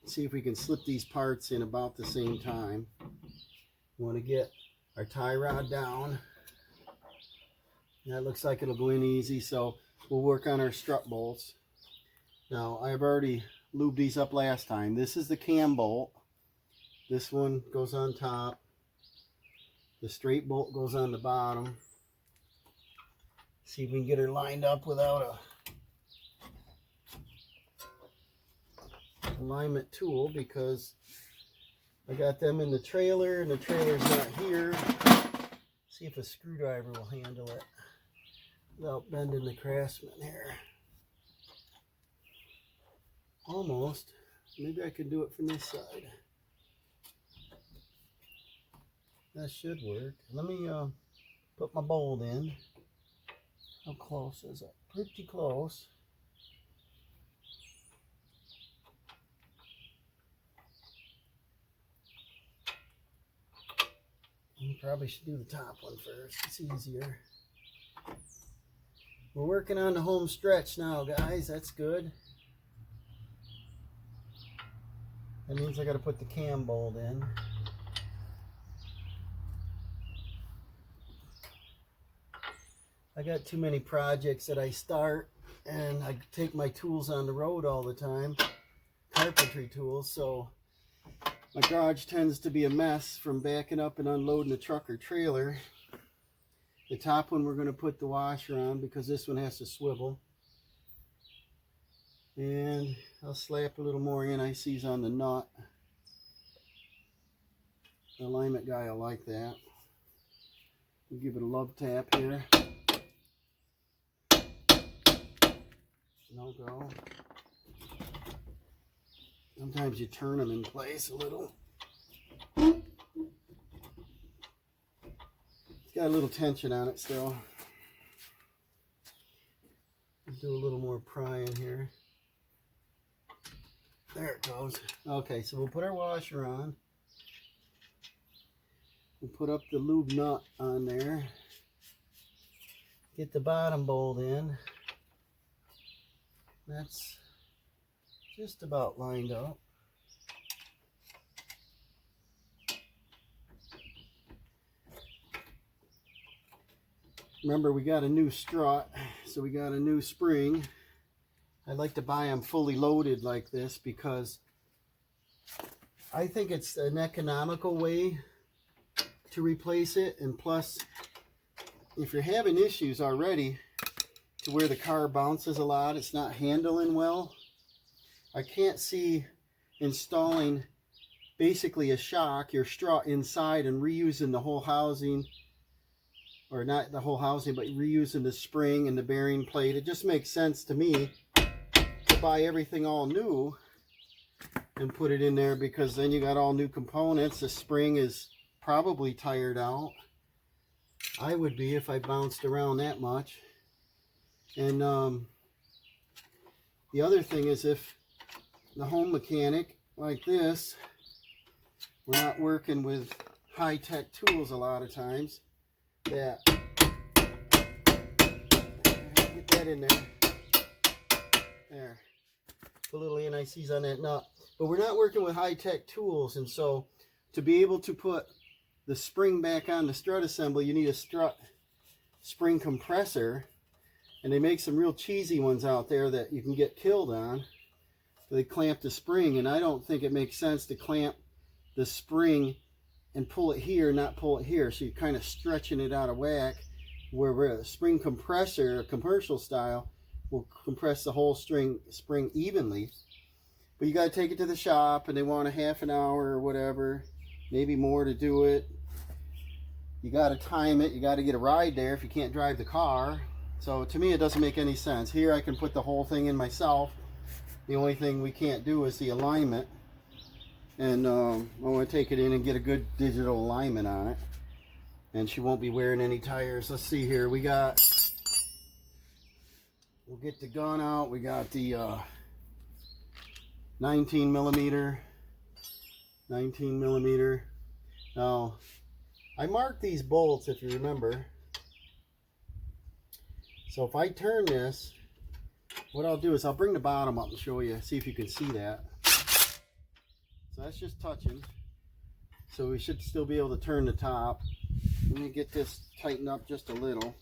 see if we can slip these parts in about the same time. We want to get our tie rod down. That looks like it'll go in easy, so we'll work on our strut bolts. Now, I've already lubed these up last time. This is the cam bolt. This one goes on top. The straight bolt goes on the bottom. See if we can get her lined up without a alignment tool, because I got them in the trailer and the trailer's not here. See if a screwdriver will handle it without bending the Craftsman here. Almost. Maybe I can do it from this side. That should work. Let me put my bolt in. How close is it? Pretty close. You probably should do the top one first. It's easier. We're working on the home stretch now, guys. That's good. That means I got to put the cam bolt in. I got too many projects that I start, and I take my tools on the road all the time, carpentry tools, so my garage tends to be a mess from backing up and unloading the truck or trailer. The top one we're going to put the washer on because this one has to swivel. And I'll slap a little more anti-seize on the nut. The alignment guy will like that. We'll give it a love tap here. No go. Sometimes you turn them in place a little. It's got a little tension on it still. Let's do a little more prying here. There it goes. Okay, so we'll put our washer on. We'll put up the lube nut on there. Get the bottom bolt in. That's just about lined up. Remember, we got a new strut, so we got a new spring. I like to buy them fully loaded like this because I think it's an economical way to replace it. And plus, if you're having issues already to where the car bounces a lot, it's not handling well, I can't see installing basically a shock, your strut inside, and reusing the whole housing, or not the whole housing, but reusing the spring and the bearing plate. It just makes sense to me to buy everything all new and put it in there, because then you got all new components. The spring is probably tired out. I would be if I bounced around that much. And the other thing is, if the home mechanic like this, we're not working with high-tech tools a lot of times, that get that in there. There. Put a little anti-seize on that nut. But we're not working with high-tech tools, and so to be able to put the spring back on the strut assembly, you need a strut spring compressor. And they make some real cheesy ones out there that you can get killed on. They clamp the spring, and I don't think it makes sense to clamp the spring and pull it here, not pull it here. So you're kind of stretching it out of whack, where a spring compressor, a commercial style, will compress the whole spring evenly. But you got to take it to the shop, and they want a half an hour or whatever, maybe more to do it. You got to time it. You got to get a ride there if you can't drive the car. So to me, it doesn't make any sense. Here I can put the whole thing in myself. The only thing we can't do is the alignment. And I want to take it in and get a good digital alignment on it. And she won't be wearing any tires. Let's see here. We'll get the gun out. We got the 19 millimeter. Now, I marked these bolts, if you remember. So if I turn this, what I'll do is I'll bring the bottom up and show you, see if you can see that. So that's just touching. So we should still be able to turn the top. Let me get this tightened up just a little.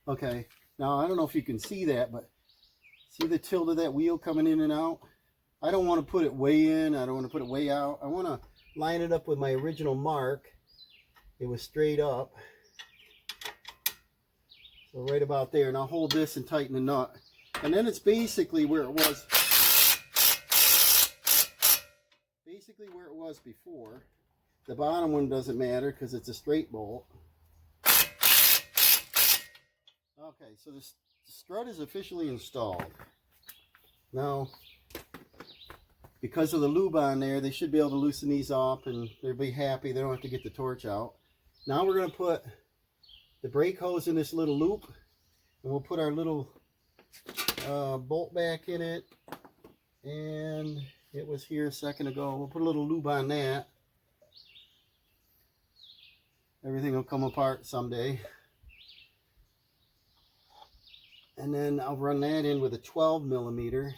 Okay, now I don't know if you can see that, but see the tilt of that wheel coming in and out? I don't want to put it way in, I don't want to put it way out. I want to line it up with my original mark. It was straight up. So right about there. And I'll hold this and tighten the nut. And then it's basically where it was. Basically where it was before. The bottom one doesn't matter because it's a straight bolt. Okay, so the strut is officially installed. Now, because of the lube on there, they should be able to loosen these off and they'll be happy. They don't have to get the torch out. Now we're going to put the brake hose in this little loop, and we'll put our little bolt back in it. And it was here a second ago. We'll put a little lube on that. Everything will come apart someday. And then I'll run that in with a 12 millimeter.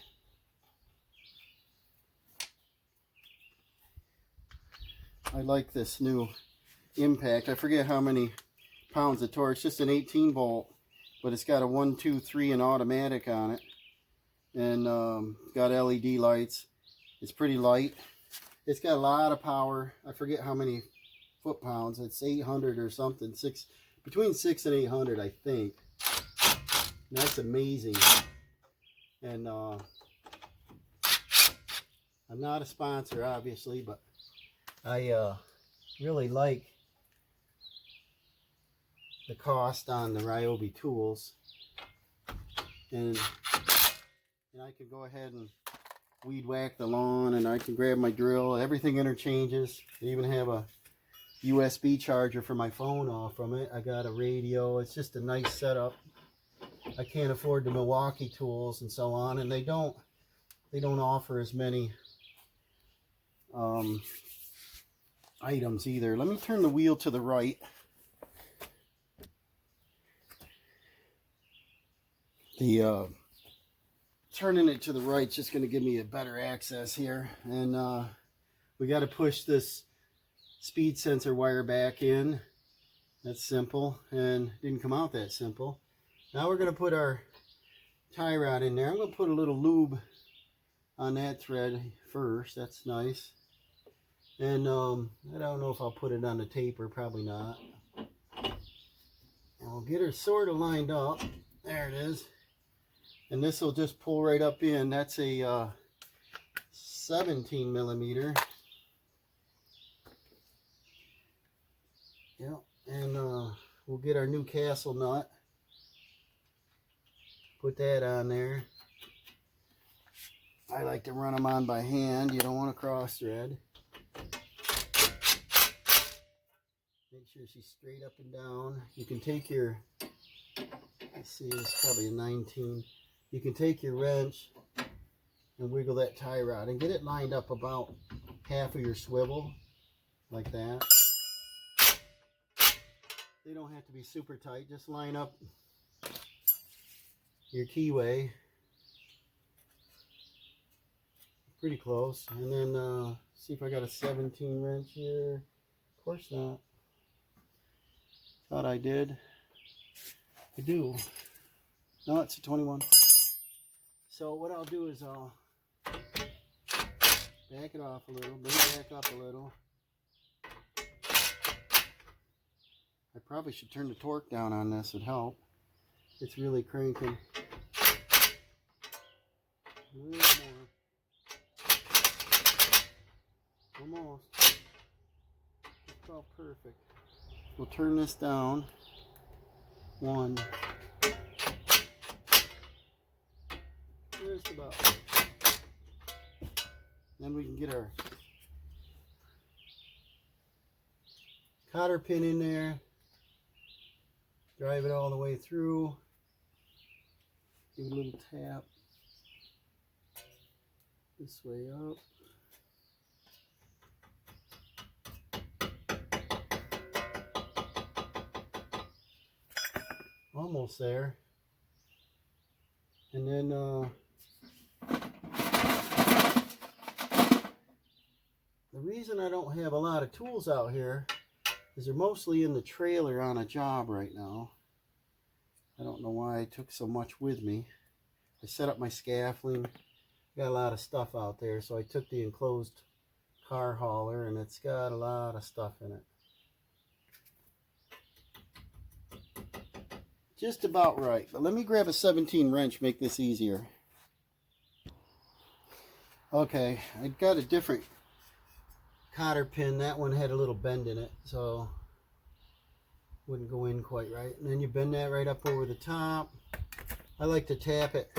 I like this new impact. I forget how many pounds of torque. It's just an 18 volt, but it's got a 1, 2, 3 and automatic on it, and got LED lights. It's pretty light. It's got a lot of power. I forget how many foot-pounds. It's 800 or something. Between 6 and 800, I think. And that's amazing. And I'm not a sponsor, obviously, but I really like the cost on the Ryobi tools, and I can go ahead and weed whack the lawn, and I can grab my drill. Everything interchanges. I even have a USB charger for my phone off from it. I got a radio. It's just a nice setup. I can't afford the Milwaukee tools and so on, and they don't offer as many items either. Let me turn the wheel to the right. The turning it to the right is just going to give me a better access here, and we got to push this speed sensor wire back in. That's simple, and didn't come out that simple. Now we're going to put our tie rod in there. I'm going to put a little lube on that thread first. That's nice. And I don't know if I'll put it on the taper, probably not. And we'll get her sort of lined up. There it is. And this will just pull right up in. That's a 17 millimeter. Yep. And we'll get our new castle nut. Put that on there. I like to run them on by hand. You don't want to cross thread. Make sure she's straight up and down. You can take your, let's see, it's probably a 19. You can take your wrench and wiggle that tie rod and get it lined up about half of your swivel, like that. They don't have to be super tight. Just line up your keyway pretty close, and then see if I got a 17 wrench here. Of course not. Thought I did. I do. No, it's a 21. So what I'll do is I'll back it off a little, bring it back up a little. I probably should turn the torque down on this, would help. It's really cranking. A little more. Almost. It's about perfect. We'll turn this down. 1. Just about. Then we can get our cotter pin in there. Drive it all the way through. Give it a little tap. This way up. Almost there. And then the reason I don't have a lot of tools out here is they're mostly in the trailer on a job right now. I don't know why I took so much with me. I set up my scaffolding. Got a lot of stuff out there, so I took the enclosed car hauler, and it's got a lot of stuff in it. Just about right. But let me grab a 17 wrench, make this easier. Okay, I got a different cotter pin. That one had a little bend in it, so wouldn't go in quite right. And then you bend that right up over the top. I like to tap it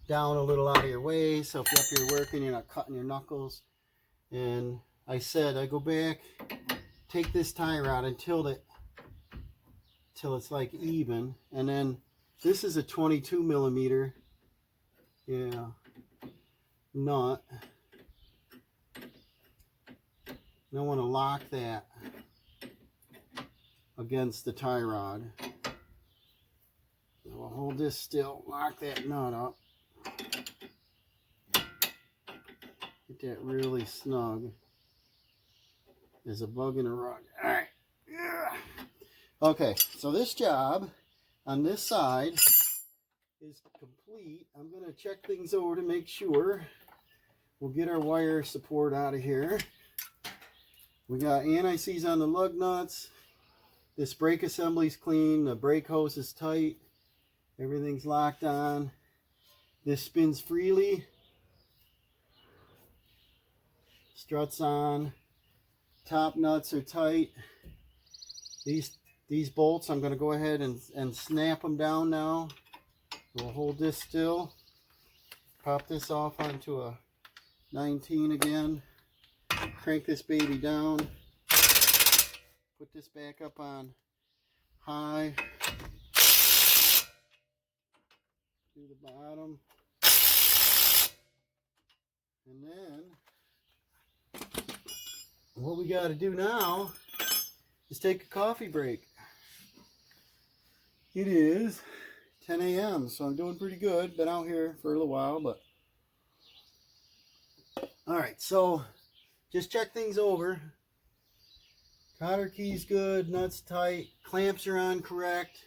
down a little out of your way, so if you're up here working, you're not cutting your knuckles. And I said I go back, take this tie rod until it's like even, and then this is a 22 millimeter nut. And I want to lock that against the tie rod. So I'll hold this still, lock that nut up. Get that really snug. There's a bug in a rug. All right. Yeah. Okay, so this job on this side is complete. I'm going to check things over to make sure. We'll get our wire support out of here. We got anti-seize on the lug nuts. This brake assembly's clean. The brake hose is tight. Everything's locked on. This spins freely. Struts on. Top nuts are tight. These bolts, I'm going to go ahead and snap them down now. We'll hold this still. Pop this off onto a 19 again. Crank this baby down. Put this back up on high. Do the bottom. And then what we got to do now is take a coffee break. It is 10 a.m. so I'm doing pretty good. Been out here for a little while, but all right, so just check things over. Cotter key's good, nuts tight, clamps are on correct,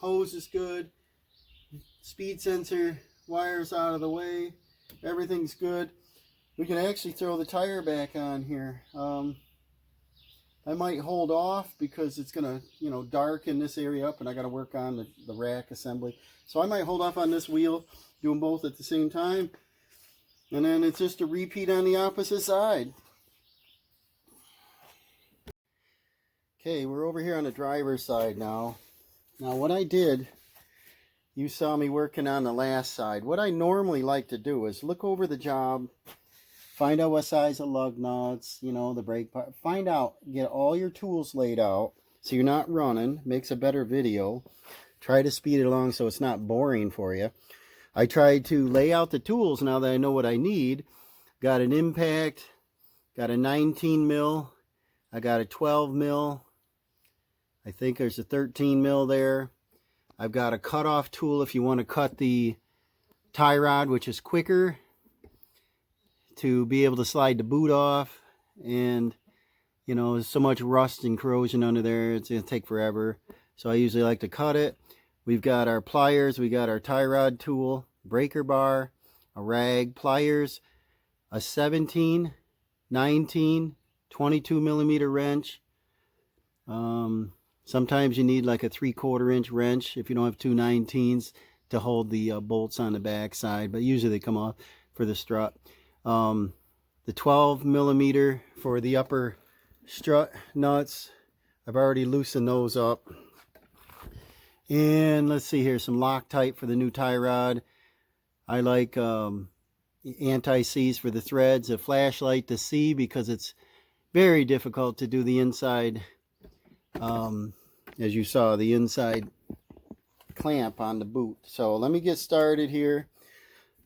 hose is good, speed sensor wires out of the way, everything's good. We can actually throw the tire back on here. I might hold off because it's gonna, darken this area up, and I got to work on the rack assembly. So I might hold off on this wheel, do them both at the same time, and then it's just a repeat on the opposite side. Okay, we're over here on the driver's side now. Now what I did, you saw me working on the last side. What I normally like to do is look over the job, find out what size of lug nuts, the brake part. Find out, get all your tools laid out so you're not running. Makes a better video. Try to speed it along so it's not boring for you. I tried to lay out the tools now that I know what I need. Got an impact, got a 19 mil, I got a 12 mil. I think there's a 13 mil there. I've got a cutoff tool if you want to cut the tie rod, which is quicker, to be able to slide the boot off. And there's so much rust and corrosion under there, it's going to take forever. So I usually like to cut it. We've got our pliers, we got our tie rod tool, breaker bar, a rag, pliers, a 17, 19, 22 millimeter wrench. Sometimes you need like a 3/4 inch wrench if you don't have two 19s to hold the bolts on the back side, but usually they come off for the strut. The 12 millimeter for the upper strut nuts, I've already loosened those up. And let's see here, some Loctite for the new tie rod. I like anti-seize for the threads, a flashlight to see because it's very difficult to do the inside, as you saw, the inside clamp on the boot. So let me get started here.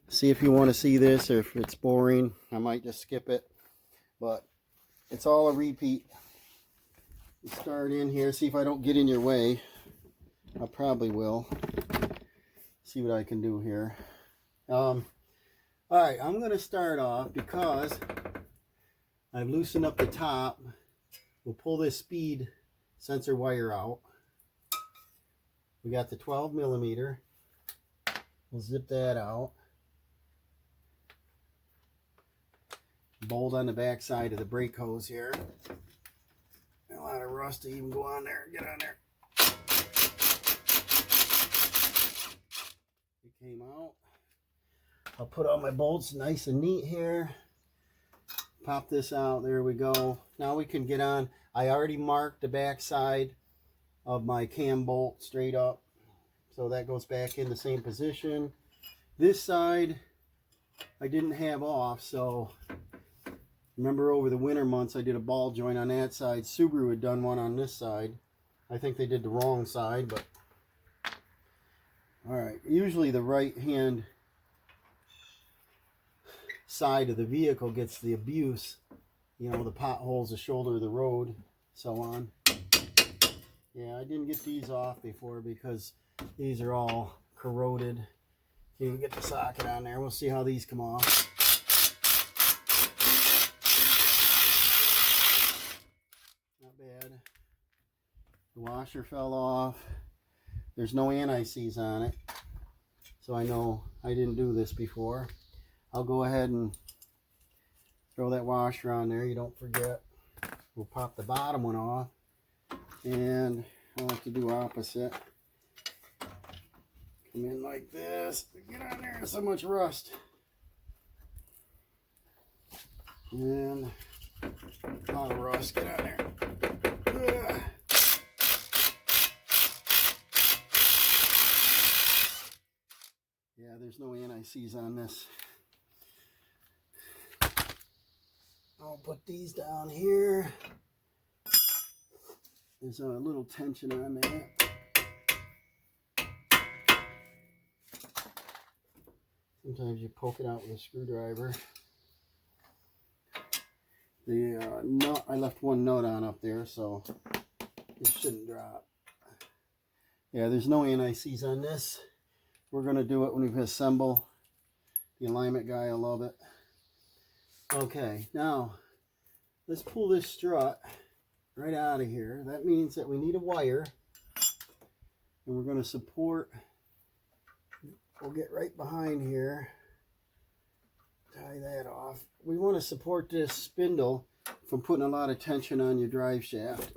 See if you want to see this, or if it's boring, I might just skip it. But it's all a repeat. You start in here, see if I don't get in your way. I probably will. See what I can do here. Alright, I'm going to start off because I've loosened up the top. We'll pull this speed sensor wire out. We got the 12 millimeter. We'll zip that out. Bolt on the back side of the brake hose here. A lot of rust to even go on there. Get on there. It came out. I'll put all my bolts nice and neat here. Pop this out. There we go. Now we can get on. I already marked the back side of my cam bolt straight up, so that goes back in the same position. This side I didn't have off, so remember over the winter months I did a ball joint on that side. Subaru had done one on this side. I think they did the wrong side, but alright, usually the right hand side of the vehicle gets the abuse, the potholes, the shoulder of the road, so on. Yeah, I didn't get these off before because these are all corroded. Can't even get the socket on there. We'll see how these come off. Not bad. The washer fell off. There's no anti-seize on it, so I know I didn't do this before. I'll go ahead and throw that washer on there. You don't forget. We'll pop the bottom one off, and I'll have to do opposite. Come in like this. Get on there. So much rust. And a lot of rust. Get on there. Ugh. Yeah, there's no anti-seize on this. I'll put these down here. There's a little tension on that. Sometimes you poke it out with a screwdriver. The nut, I left one nut on up there, so it shouldn't drop. Yeah, there's no anti-seize on this. We're going to do it when we assemble. The alignment guy will love it. Okay, now let's pull this strut right out of here. That means that we need a wire, and we're going to support. We'll get right behind here, tie that off. We want to support this spindle from putting a lot of tension on your drive shaft.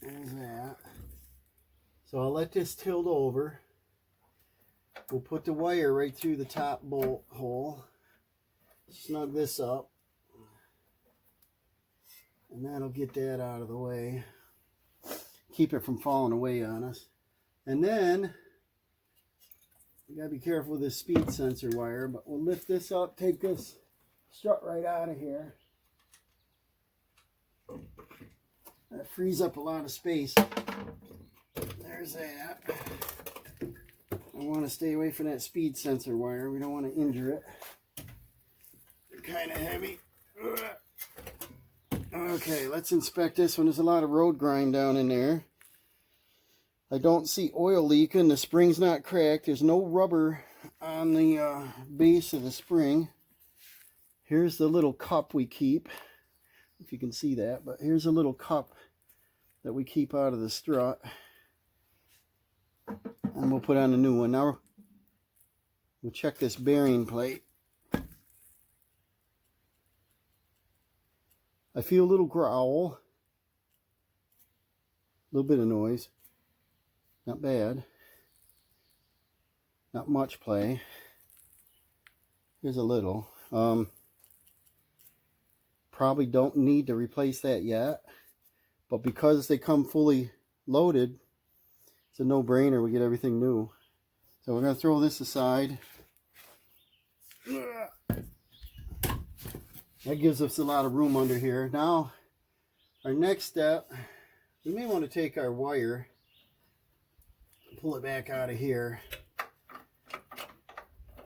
There's that. So I'll let this tilt over. We'll put the wire right through the top bolt hole. Snug this up. And that'll get that out of the way. Keep it from falling away on us. And then, you gotta be careful with this speed sensor wire, but we'll lift this up, take this strut right out of here. That frees up a lot of space. There's that. I want to stay away from that speed sensor wire. We don't want to injure it. They're kind of heavy. Okay, let's inspect this one. There's a lot of road grind down in there. I don't see oil leaking. The spring's not cracked. There's no rubber on the base of the spring. Here's the little cup we keep, if you can see that. But here's a little cup that we keep out of the strut. And we'll put on a new one. Now we'll check this bearing plate. I feel a little growl. A little bit of noise. Not bad. Not much play. Here's a little. Probably don't need to replace that yet. But because they come fully loaded, it's a no-brainer. We get everything new. So we're going to throw this aside. That gives us a lot of room under here. Now, our next step, we may want to take our wire, pull it back out of here,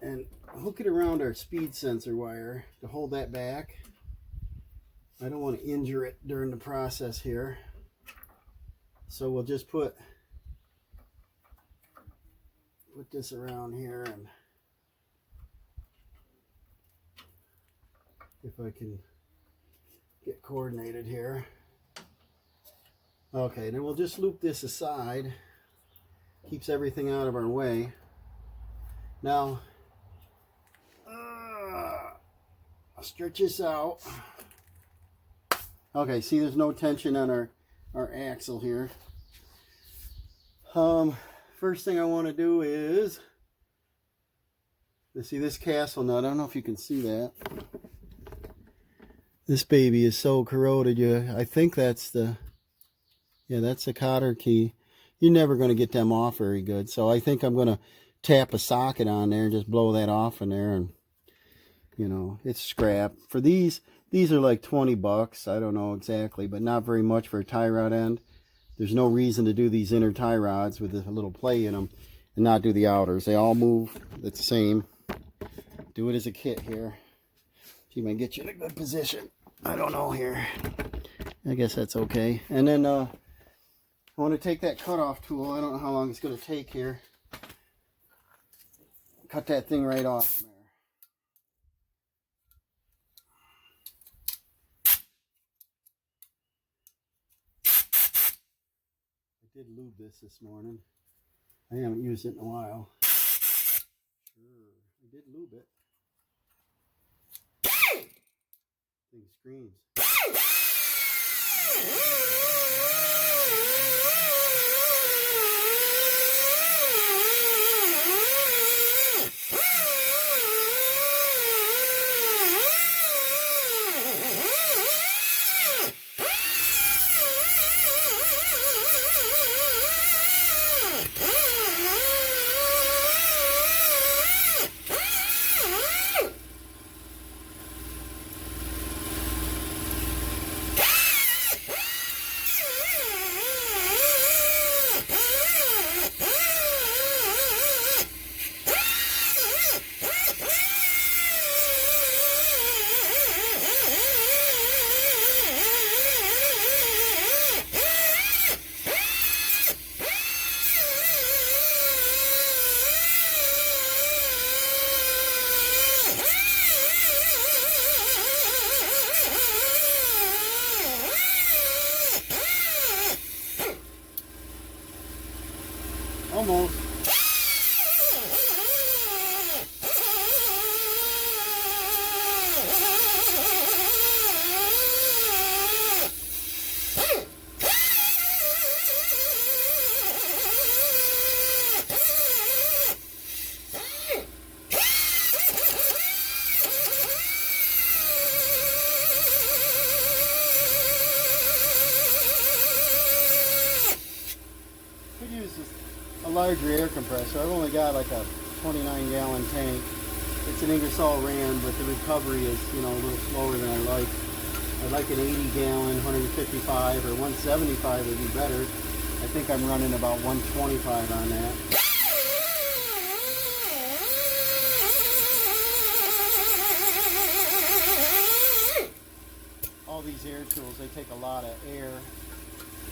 and hook it around our speed sensor wire to hold that back. I don't want to injure it during the process here. So we'll just put this around here, and if I can get coordinated here. Okay, then we'll just loop this aside. Keeps everything out of our way. Now, I'll stretch this out. Okay, see there's no tension on our axle here. First thing I want to do is, see this castle nut. I don't know if you can see that. This baby is so corroded. I think that's the, yeah, that's the cotter key. You're never going to get them off very good. So I think I'm going to tap a socket on there and just blow that off in there. And, you know, it's scrap. For these are like 20 bucks. I don't know exactly, but not very much for a tie rod end. There's no reason to do these inner tie rods with a little play in them and not do the outers. They all move the same. Do it as a kit here. See if I can get you in a good position. I don't know here. I guess that's okay. And then I want to take that cutoff tool. I don't know how long it's going to take here. Cut that thing right off from there. I did lube this morning. I haven't used it in a while. Sure, I did lube it. Thing screams. Almost. Could use a larger air compressor. I've only got like a 29-gallon tank. It's an Ingersoll Rand, but the recovery is, you know, a little slower than I like. I'd like an 80-gallon, 155 or 175 would be better. I think I'm running about 125 on that. All these air tools, they take a lot of air.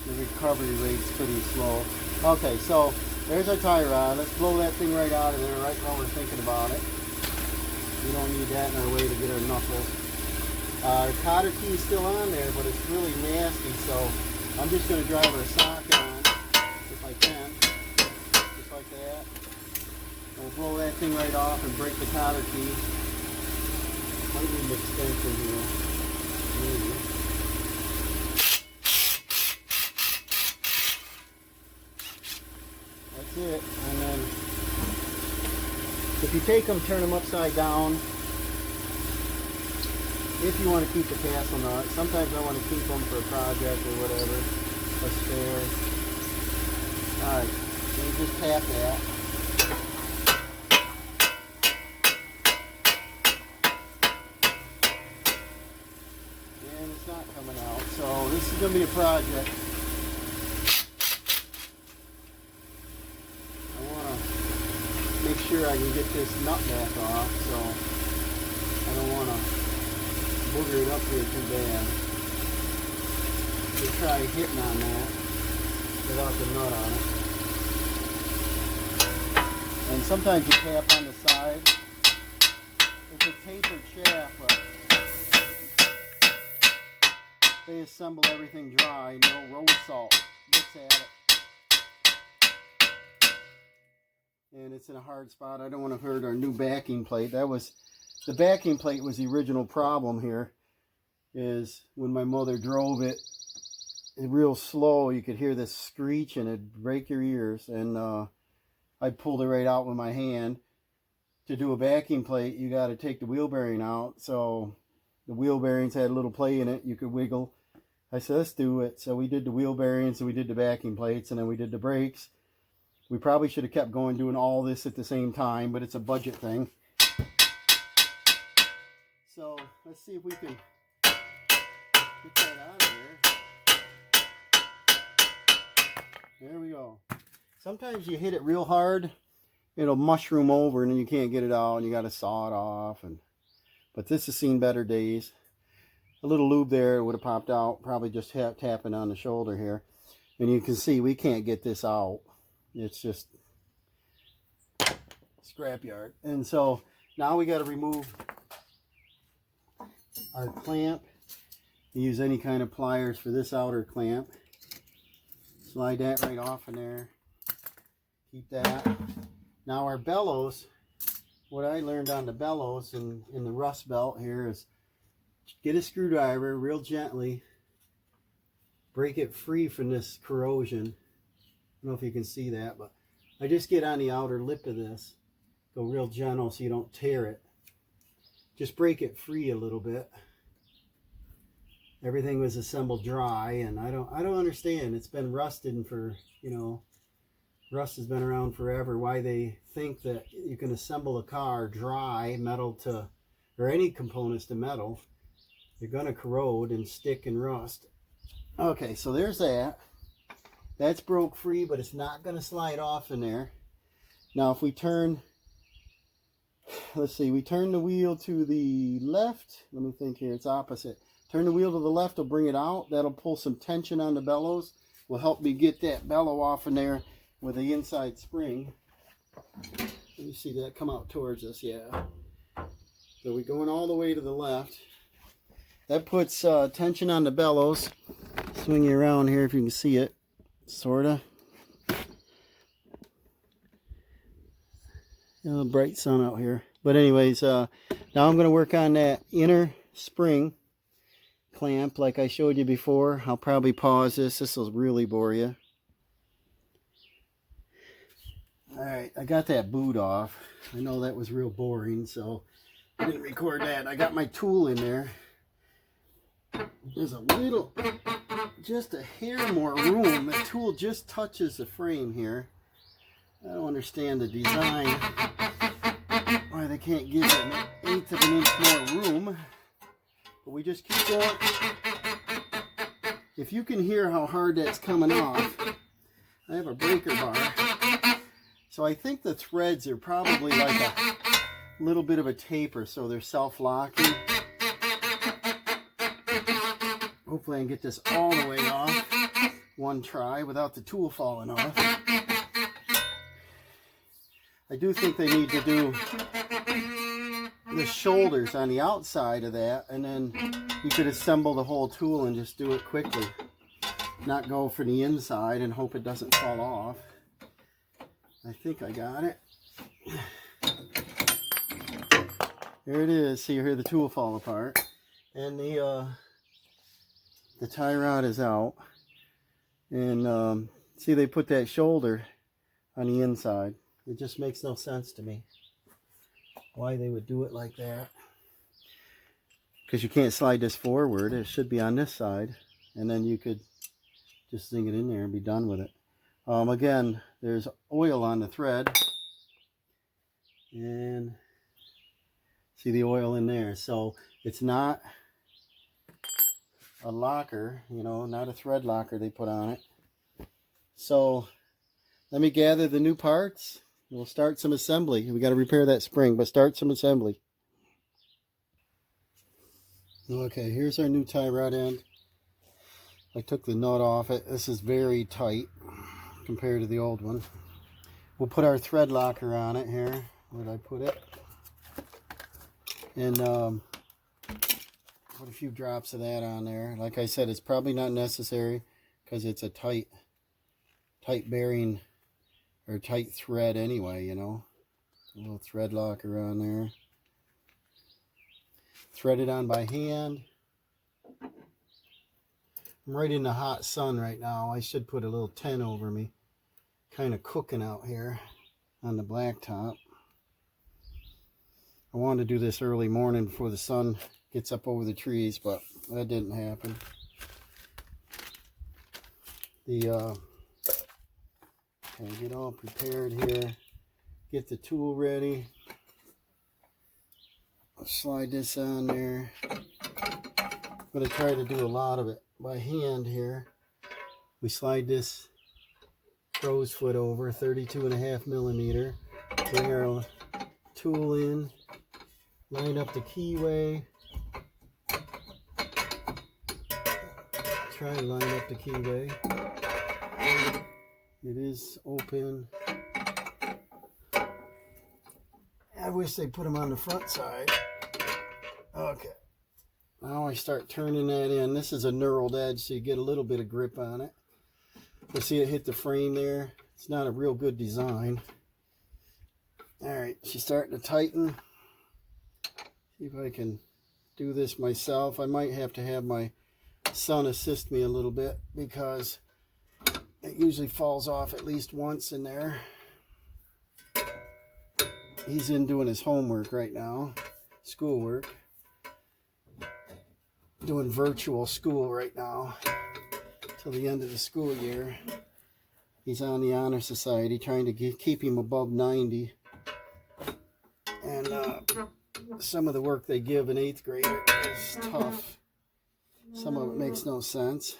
The recovery rate's pretty slow. Okay, so there's our tie rod. Let's blow that thing right out of there right while we're thinking about it. We don't need that in our way to get our knuckles. Our cotter key is still on there, but it's really nasty, so I'm just going to drive our socket on if I can. Just like that. We'll blow that thing right off and break the cotter key. Might need an extension here. Maybe. That's it. And then if you take them, turn them upside down. If you want to keep the castle nut. Sometimes I want to keep them for a project or whatever. A spare. Alright. Then you just tap that. And it's not coming out. So this is going to be a project. Make sure I can get this nut back off, so I don't want to booger it up here too bad. Just try hitting on that without the nut on it. And sometimes you tap on the side. It's a tapered shaft, but they assemble everything dry, no road salt. Looks at it. And it's in a hard spot. I don't want to hurt our new backing plate. The backing plate was the original problem here. Is when my mother drove it real slow, you could hear this screech and it'd break your ears. And I pulled it right out with my hand. To do a backing plate, you got to take the wheel bearing out. So the wheel bearings had a little play in it. You could wiggle. I said, let's do it. So we did the wheel bearings and we did the backing plates and then we did the brakes. We probably should have kept going doing all this at the same time, but it's a budget thing. So let's see if we can get that out of there. There we go. Sometimes you hit it real hard, it'll mushroom over and then you can't get it out and you got to saw it off. But this has seen better days. A little lube there would have popped out, probably just tapping on the shoulder here. And you can see we can't get this out. It's just scrapyard. And so now we got to remove our clamp. Use any kind of pliers for this outer clamp. Slide that right off in there. Keep that. Now our bellows, what I learned on the bellows in the rust belt here is get a screwdriver real gently, break it free from this corrosion. I don't know if you can see that, but I just get on the outer lip of this, go real gentle so you don't tear it. Just break it free a little bit. Everything was assembled dry, and I don't understand. It's been rusted for, you know, rust has been around forever. Why they think that you can assemble a car dry, metal to, or any components to metal, they're going to corrode and stick and rust. Okay, so there's that. That's broke free, but it's not going to slide off in there. Now if we turn, let's see, we turn the wheel to the left. Let me think here, it's opposite. Turn the wheel to the left, will bring it out. That'll pull some tension on the bellows. Will help me get that bellow off in there with the inside spring. Let me see that come out towards us, yeah. So we're going all the way to the left. That puts tension on the bellows. Swing you around here if you can see it, sorta. Bright sun out here. But anyways, now I'm going to work on that inner spring clamp like I showed you before. I'll probably pause this. This will really bore you. Alright, I got that boot off. I know that was real boring, so I didn't record that. I got my tool in there. There's a little, just a hair more room. The tool just touches the frame here. I don't understand the design. Why they can't give it an eighth of an inch more room. But we just keep going. If you can hear how hard that's coming off, I have a breaker bar. So I think the threads are probably like a little bit of a taper, so they're self-locking. Hopefully I can get this all the way off one try without the tool falling off. I do think they need to do the shoulders on the outside of that, and then you could assemble the whole tool and just do it quickly. Not go for the inside and hope it doesn't fall off. I think I got it. There it is. See, you hear the tool fall apart. And the tie rod is out. And see, they put that shoulder on the inside. It just makes no sense to me why they would do it like that. Because you can't slide this forward. It should be on this side. And then you could just sink it in there and be done with it. Again, there's oil on the thread. And see the oil in there. So it's not a locker, you know, not a thread locker they put on it. So let me gather the new parts. We'll start some assembly. We got to repair that spring, but start some assembly. Okay, here's our new tie rod end. I took the nut off it. This is very tight compared to the old one. We'll put our thread locker on it here. Where did I put it? And put a few drops of that on there. Like I said, it's probably not necessary because it's a tight bearing or tight thread anyway, you know. A little thread locker on there. Thread it on by hand. I'm right in the hot sun right now. I should put a little tent over me. Kind of cooking out here on the blacktop. I wanted to do this early morning before the sun gets up over the trees, but that didn't happen. Okay, get all prepared here. Get the tool ready. I'll slide this on there. I'm going to try to do a lot of it by hand here. We slide this crow's foot over, 32.5 millimeter. Bring our tool in. Line up the keyway. Try and line up the keyway. It is open. I wish they put them on the front side. Okay. Now I start turning that in. This is a knurled edge, so you get a little bit of grip on it. You see it hit the frame there. It's not a real good design. Alright, she's starting to tighten. See if I can do this myself. I might have to have my son assist me a little bit because it usually falls off at least once in there. He's in doing his homework right now, schoolwork. Doing virtual school right now till the end of the school year. He's on the Honor Society, trying to keep him above 90. And some of the work they give an 8th grader is tough. Some of it makes no sense.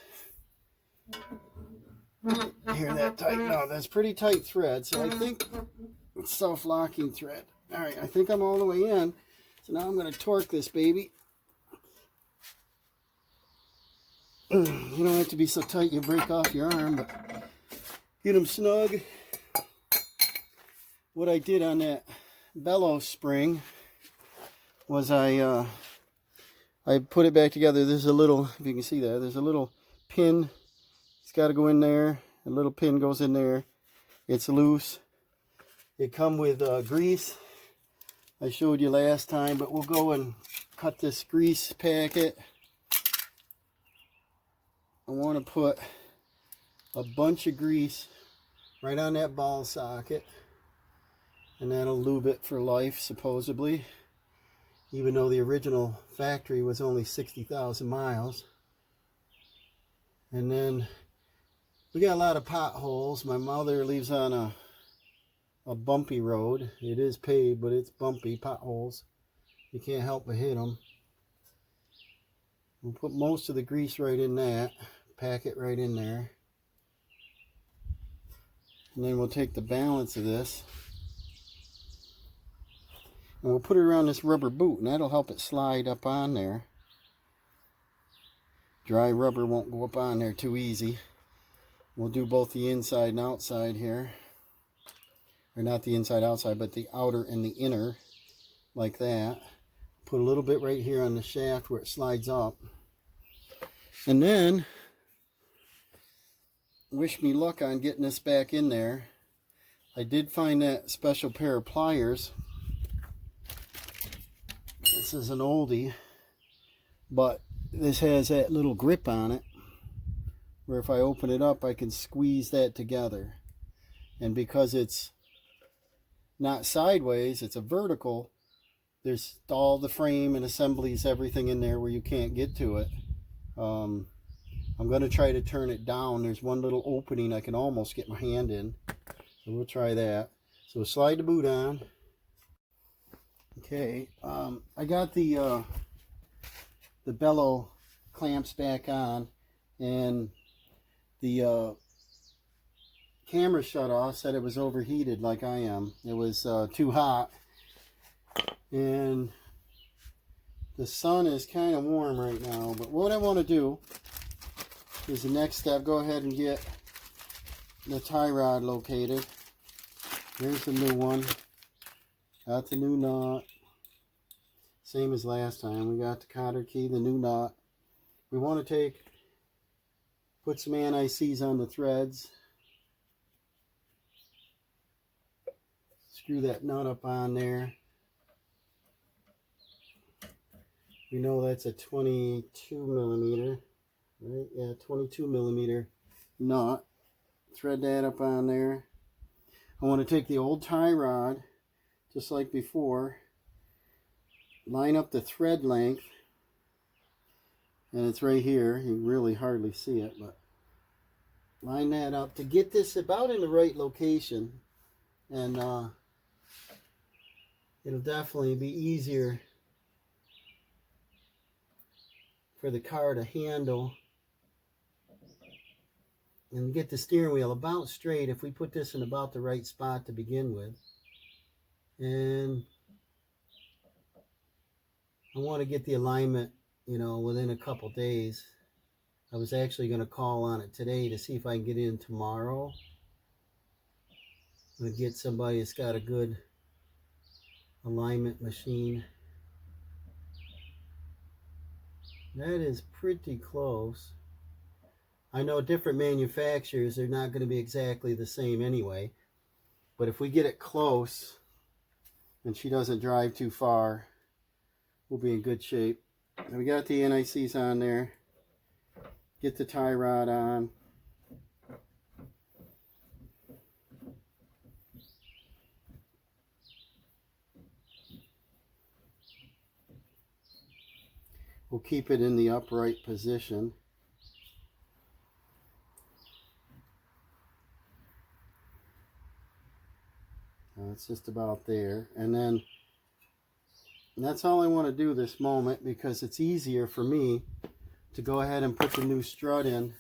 Hear that tight? No, that's pretty tight thread. So I think it's self-locking thread. All right, I think I'm all the way in. So now I'm going to torque this baby. You don't have to be so tight you break off your arm, but get them snug. What I did on that bellows spring was I put it back together. There's a little, if you can see that, there's a little pin. It's got to go in there. A little pin goes in there. It's loose. It comes with grease. I showed you last time, but we'll go and cut this grease packet. I want to put a bunch of grease right on that ball socket, and that'll lube it for life, supposedly, even though the original factory was only 60,000 miles. And then we got a lot of potholes. My mother lives on a bumpy road. It is paved, but it's bumpy, potholes. You can't help but hit them. We'll put most of the grease right in that, pack it right in there. And then we'll take the balance of this and we'll put it around this rubber boot, and that'll help it slide up on there. Dry rubber won't go up on there too easy. We'll do both the inside and outside here. Or not the inside outside, but the outer and the inner, like that. Put a little bit right here on the shaft where it slides up. And then, wish me luck on getting this back in there. I did find that special pair of pliers. This is an oldie, but this has that little grip on it, where if I open it up, I can squeeze that together. And because it's not sideways, it's a vertical, there's all the frame and assemblies, everything in there where you can't get to it. I'm going to try to turn it down. There's one little opening I can almost get my hand in. So we'll try that. So slide the boot on. Okay, I got the bellow clamps back on, and the camera shut off, said it was overheated like I am. It was too hot, and the sun is kind of warm right now. But what I want to do is the next step, go ahead and get the tie rod located. Here's the new one. Got the new knot. Same as last time. We got the cotter key, the new knot. We want to put some anti-seize on the threads. Screw that nut up on there. We know that's a 22 millimeter, right? Yeah, 22 millimeter knot. Thread that up on there. I want to take the old tie rod, just like before, line up the thread length, and it's right here. You really hardly see it, but line that up to get this about in the right location, and it'll definitely be easier for the car to handle and get the steering wheel about straight if we put this in about the right spot to begin with. And I want to get the alignment, you know, within a couple days. I was actually going to call on it today to see if I can get in tomorrow. I'm going to get somebody that's got a good alignment machine. That is pretty close. I know different manufacturers, they're not going to be exactly the same anyway. But if we get it close and she doesn't drive too far, we'll be in good shape. And we got the NICs on there. Get the tie rod on. We'll keep it in the upright position. It's just about there. And that's all I want to do this moment, because it's easier for me to go ahead and put the new strut in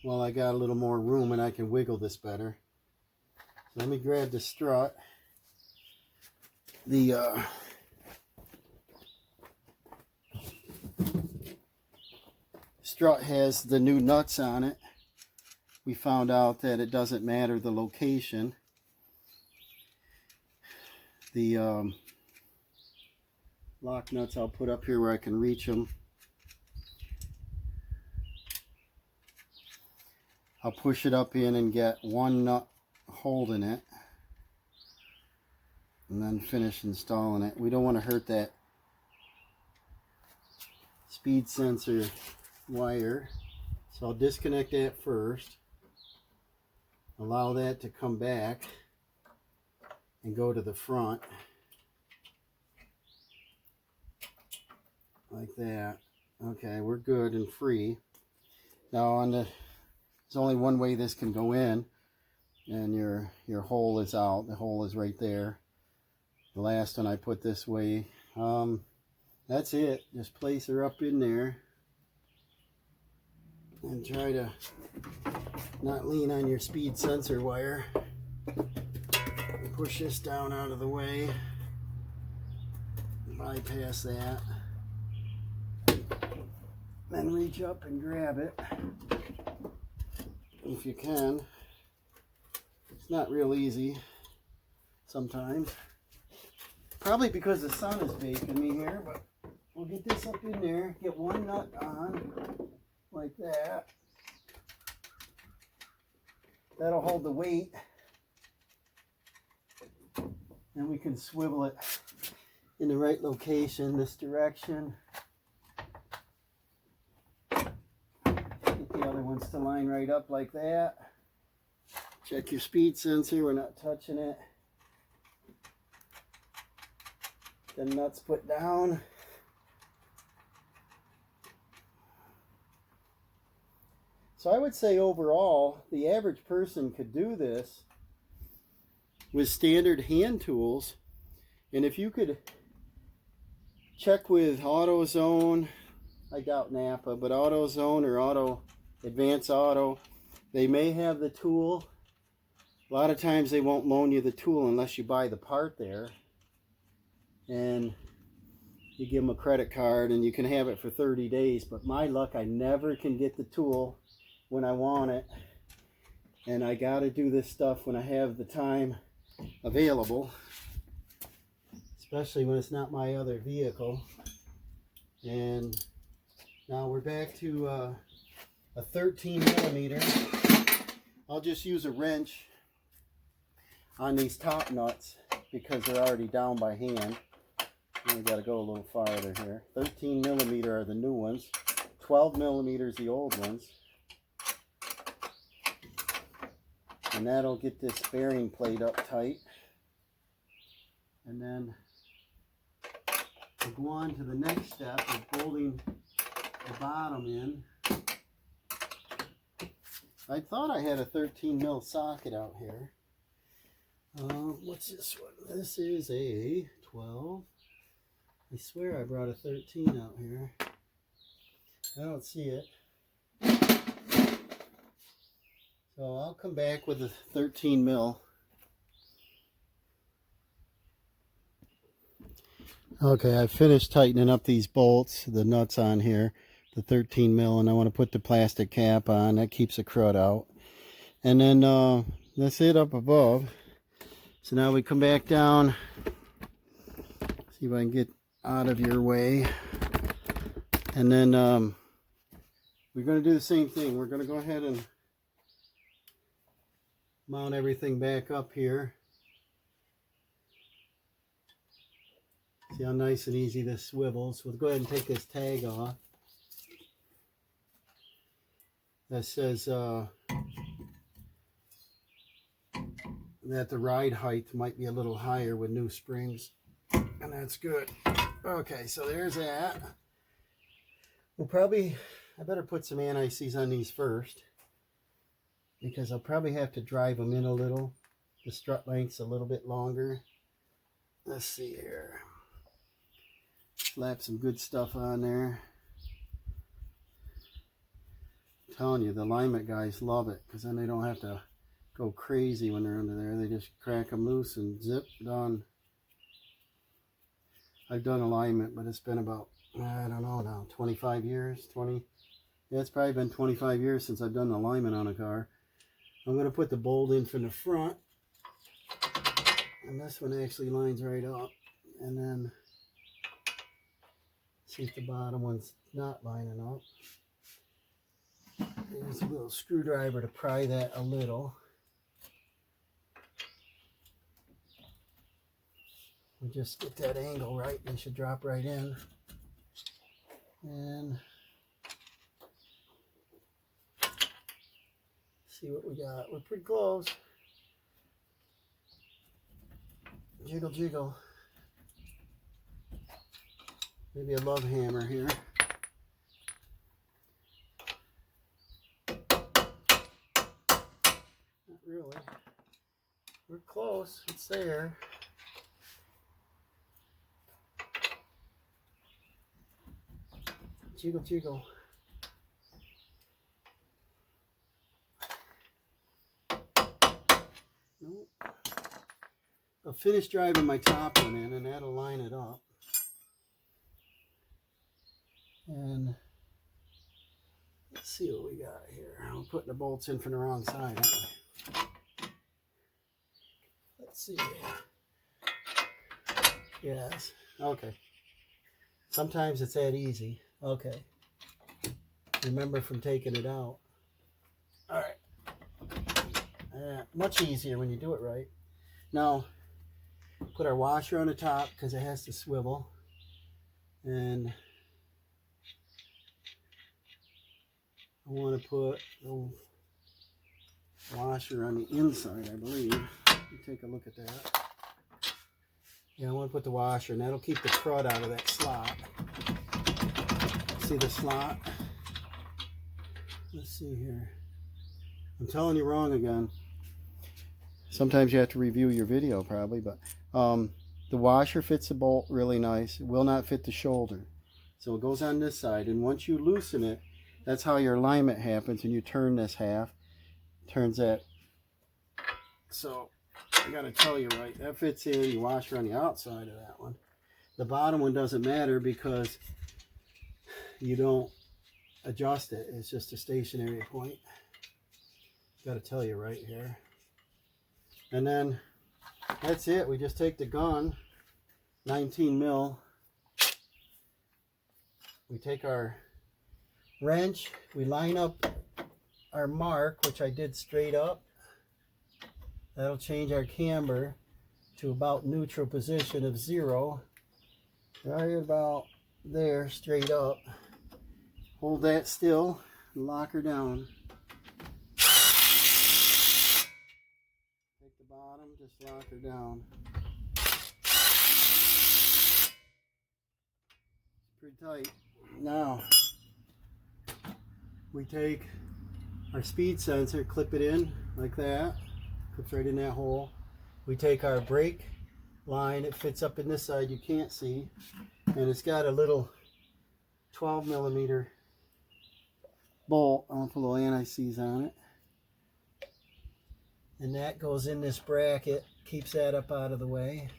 while I got a little more room and I can wiggle this better. So let me grab the strut. The strut has the new nuts on it. We found out that it doesn't matter the location. The lock nuts I'll put up here where I can reach them. I'll push it up in and get one nut holding it, and then finish installing it. We don't want to hurt that speed sensor wire, so I'll disconnect that first, allow that to come back and go to the front like that. Okay, we're good and free. Now there's only one way this can go in, and your hole is out. The hole is right there. The last one I put this way. That's it. Just place her up in there and try to not lean on your speed sensor wire. Push this down out of the way, bypass that, then reach up and grab it if you can. It's not real easy sometimes, probably because the sun is baking me here, but we'll get this up in there, get one nut on like that. That'll hold the weight. And we can swivel it in the right location, this direction. Get the other ones to line right up like that. Check your speed sensor, we're not touching it. The nuts put down. So I would say overall, the average person could do this with standard hand tools. And if you could check with AutoZone, I doubt Napa, but AutoZone or Advanced Auto, they may have the tool. A lot of times they won't loan you the tool unless you buy the part there, and you give them a credit card and you can have it for 30 days. But my luck, I never can get the tool when I want it, and I got to do this stuff when I have the time available, especially when it's not my other vehicle. And now we're back to a 13 millimeter. I'll just use a wrench on these top nuts because they're already down by hand. We got to go a little farther here. 13 millimeter are the new ones, 12 millimeters the old ones. And that'll get this bearing plate up tight. And then we'll go on to the next step of bolting the bottom in. I thought I had a 13 mil socket out here. What's this one? This is a 12. I swear I brought a 13 out here. I don't see it. So I'll come back with a 13 mil. Okay, I finished tightening up these bolts, the nuts on here. the 13 mil, and I want to put the plastic cap on. That keeps the crud out. And then that's it up above. So now we come back down. See if I can get out of your way. And then we're going to do the same thing. We're going to go ahead and mount everything back up here. See how nice and easy this swivels. We'll go ahead and take this tag off. That says that the ride height might be a little higher with new springs, and that's good. Okay, so there's that. We'll probably, I better put some anti-seize on these first, because I'll probably have to drive them in a little. The strut length's a little bit longer. Let's see here. Slap some good stuff on there. I'm telling you, the alignment guys love it, because then they don't have to go crazy when they're under there. They just crack them loose and zip, done. I've done alignment, but it's been about, I don't know now, 25 years, 20. Yeah, it's probably been 25 years since I've done alignment on a car. I'm going to put the bolt in from the front, and this one actually lines right up. And then see if the bottom one's not lining up. There's a little screwdriver to pry that a little. We just get that angle right, they should drop right in. And see what we got. We're pretty close. Jiggle, jiggle. Maybe a love hammer here. Not really. We're close. It's there. Jiggle, jiggle. Nope. I'll finish driving my top one in, and that'll line it up. And let's see what we got here. I'm putting the bolts in from the wrong side, aren't we? Let's see here. Yes. Okay. Sometimes it's that easy. Okay. Remember from taking it out. All right. Much easier when you do it right. Now, put our washer on the top because it has to swivel. And I want to put the washer on the inside, I believe. Let me take a look at that. Yeah, I want to put the washer, and that'll keep the crud out of that slot. See the slot? Let's see here. I'm telling you wrong again. Sometimes you have to review your video probably, but the washer fits the bolt really nice. It will not fit the shoulder. So it goes on this side, and once you loosen it, that's how your alignment happens. When you turn this half, turns that. So I gotta tell you right, that fits in. You washer on the outside of that one. The bottom one doesn't matter because you don't adjust it. It's just a stationary point. Gotta tell you right here. And then that's it. We just take the gun, 19 mil. We take our wrench, we line up our mark, which I did straight up. That'll change our camber to about neutral position of 0. Right about there, straight up. Hold that still and lock her down. Take the bottom, just lock her down. Pretty tight. Now, we take our speed sensor, clip it in like that. Clips right in that hole. We take our brake line, it fits up in this side you can't see, and it's got a little 12 millimeter bolt. I'm gonna put a little anti-seize on it, and that goes in this bracket, keeps that up out of the way.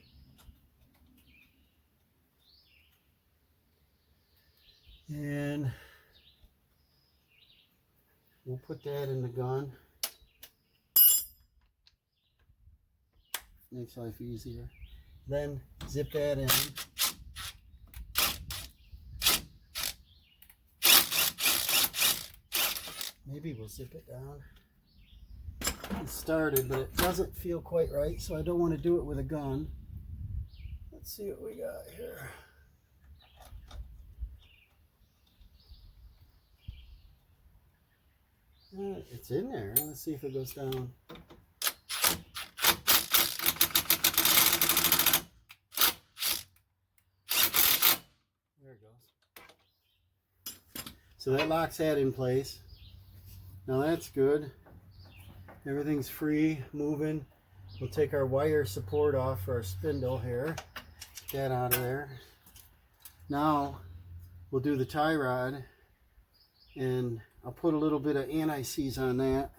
And We'll put that in the gun. Makes life easier. Then zip that in. Maybe we'll zip it down. It started, but it doesn't feel quite right, so I don't want to do it with a gun. Let's see what we got here. It's in there. Let's see if it goes down. There it goes. So that locks that in place. Now that's good. Everything's free, moving. We'll take our wire support off for our spindle here. Get that out of there. Now we'll do the tie rod, and I'll put a little bit of anti-seize on that.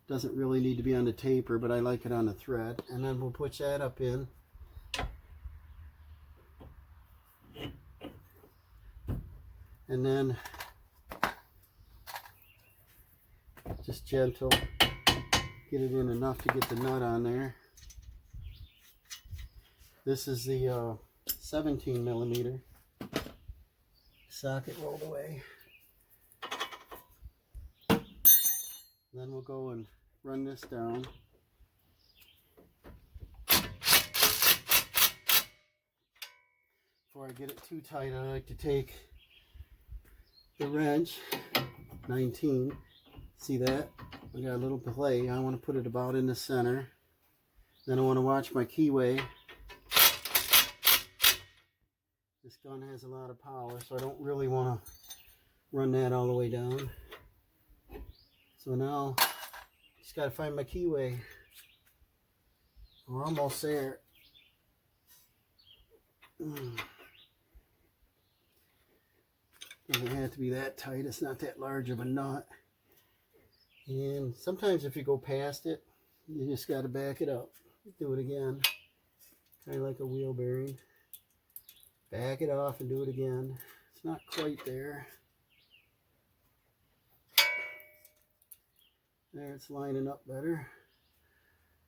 Doesn't really need to be on the taper, but I like it on the thread. And then we'll put that up in. And then just gentle, get it in enough to get the nut on there. This is the 17 millimeter. Socket rolled away. Then we'll go and run this down. Before I get it too tight, I like to take the wrench, 19. See that? I got a little play. I want to put it about in the center. Then I want to watch my keyway. This gun has a lot of power, so I don't really want to run that all the way down. So now, just got to find my keyway. We're almost there. Doesn't have to be that tight. It's not that large of a nut. And sometimes if you go past it, you just got to back it up. Do it again. Kind of like a wheel bearing. Back it off and do it again. It's not quite there. There, it's lining up better.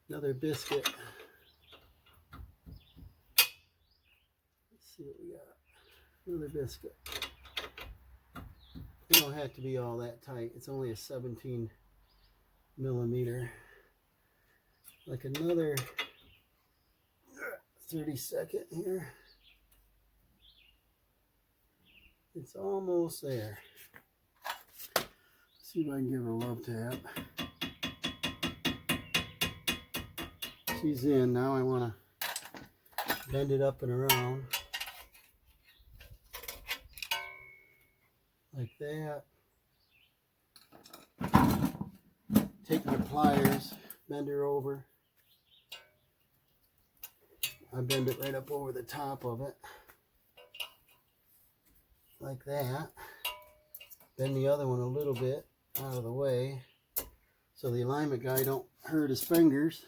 Another biscuit. Let's see what we got. Another biscuit. It don't have to be all that tight. It's only a 17 millimeter. Like another 30-second here. It's almost there. Let's see if I can give her a love tap. She's in. Now I want to bend it up and around. Like that. Take my pliers, bend her over. I bend it right up over the top of it. Like that. Bend the other one a little bit out of the way so the alignment guy don't hurt his fingers.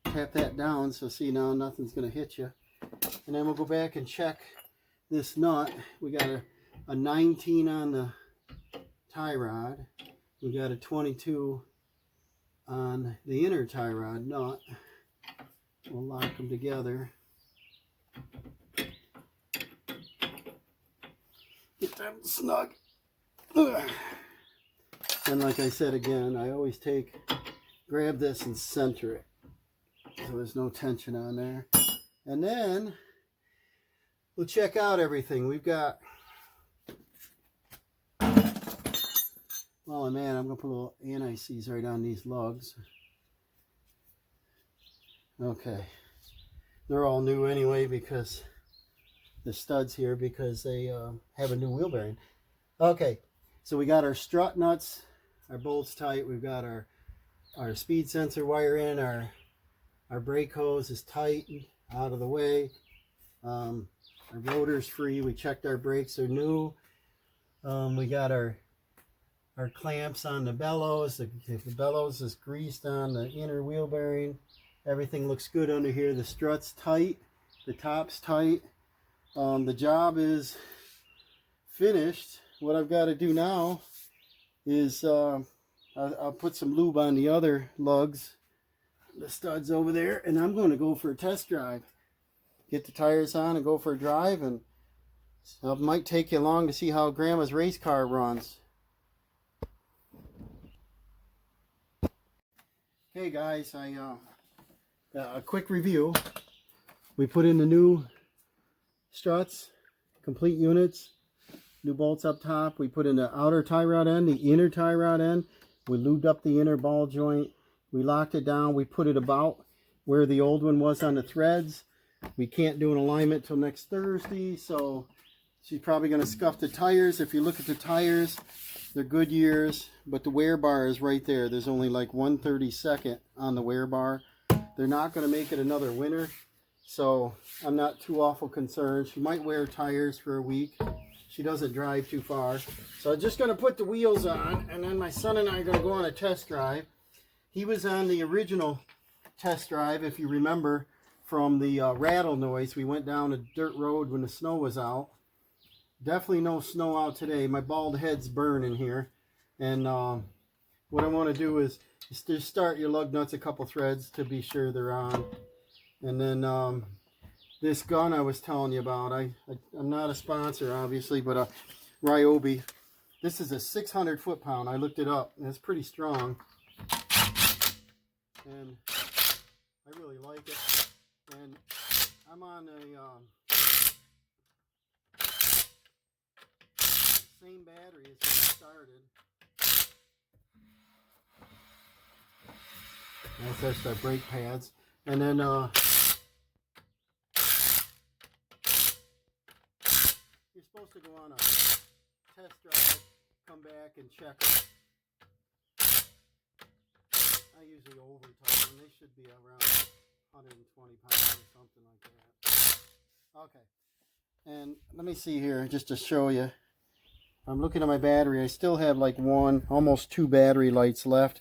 Tap that down, so see now nothing's going to hit you. And then we'll go back and check this nut. We got a 19 on the tie rod. We got a 22 on the inner tie rod nut. We'll lock them together. Get them snug. And like I said again, I always grab this and center it, so there's no tension on there. And then we'll check out everything. We've got, well, man, I'm going to put a little anti-seize right on these lugs. Okay. They're all new anyway because the studs here, because they have a new wheel bearing. Okay. So we got our strut nuts, our bolts tight. We've got our speed sensor wire in. Our brake hose is tight, out of the way. Our rotor's free. We checked our brakes, they're new. We got our clamps on the bellows. The bellows is greased on the inner wheel bearing. Everything looks good under here. The strut's tight. The top's tight. The job is finished. What I've got to do now is I'll put some lube on the other lugs, the studs over there, and I'm going to go for a test drive. Get the tires on and go for a drive, and it might take you along to see how Grandma's race car runs. Okay guys, a quick review. We put in the new struts, complete units, new bolts up top. We put in the outer tie rod end, the inner tie rod end. We lubed up the inner ball joint. We locked it down. We put it about where the old one was on the threads. We can't do an alignment till next Thursday, so she's probably going to scuff the tires. If you look at the tires, they're Goodyears, but the wear bar is right there. There's only like 1/32 on the wear bar. They're not going to make it another winter, so I'm not too awful concerned. She might wear tires for a week. She doesn't drive too far. So I'm just going to put the wheels on, and then my son and I are going to go on a test drive. He was on the original test drive, if you remember, from the rattle noise. We went down a dirt road when the snow was out. Definitely no snow out today. My bald head's burning here. And what I want to do is just start your lug nuts a couple threads to be sure they're on. And then this gun I was telling you about, I'm not a sponsor obviously, but Ryobi. This is a 600 foot-pound. I looked it up, and it's pretty strong. And I really like it. And I'm on a same battery as when I started. That's our brake pads. And then you're supposed to go on a test drive, come back and check it. I usually overtime them. They should be around 120 pounds or something like that. Okay. And let me see here, just to show you. I'm looking at my battery. I still have like almost two battery lights left.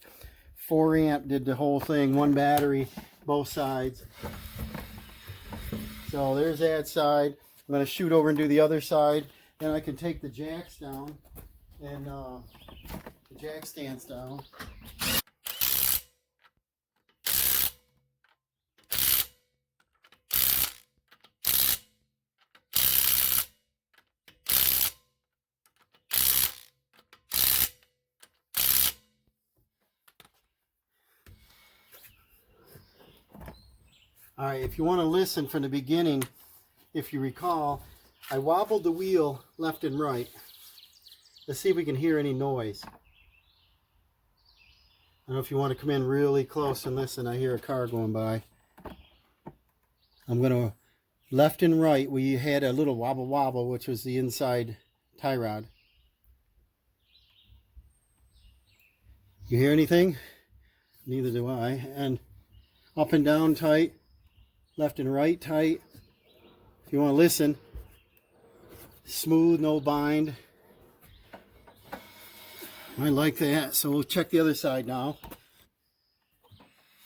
4 amp did the whole thing. One battery, both sides. So there's that side. I'm going to shoot over and do the other side. Then I can take the jacks down and the jack stands down. Alright, if you want to listen from the beginning, if you recall, I wobbled the wheel left and right. Let's see if we can hear any noise. I don't know if you want to come in really close and listen. I hear a car going by. I'm going to left and right. We had a little wobble wobble, which was the inside tie rod. You hear anything? Neither do I. And up and down tight. Left and right tight. If you want to listen, smooth, no bind. I like that. So we'll check the other side now.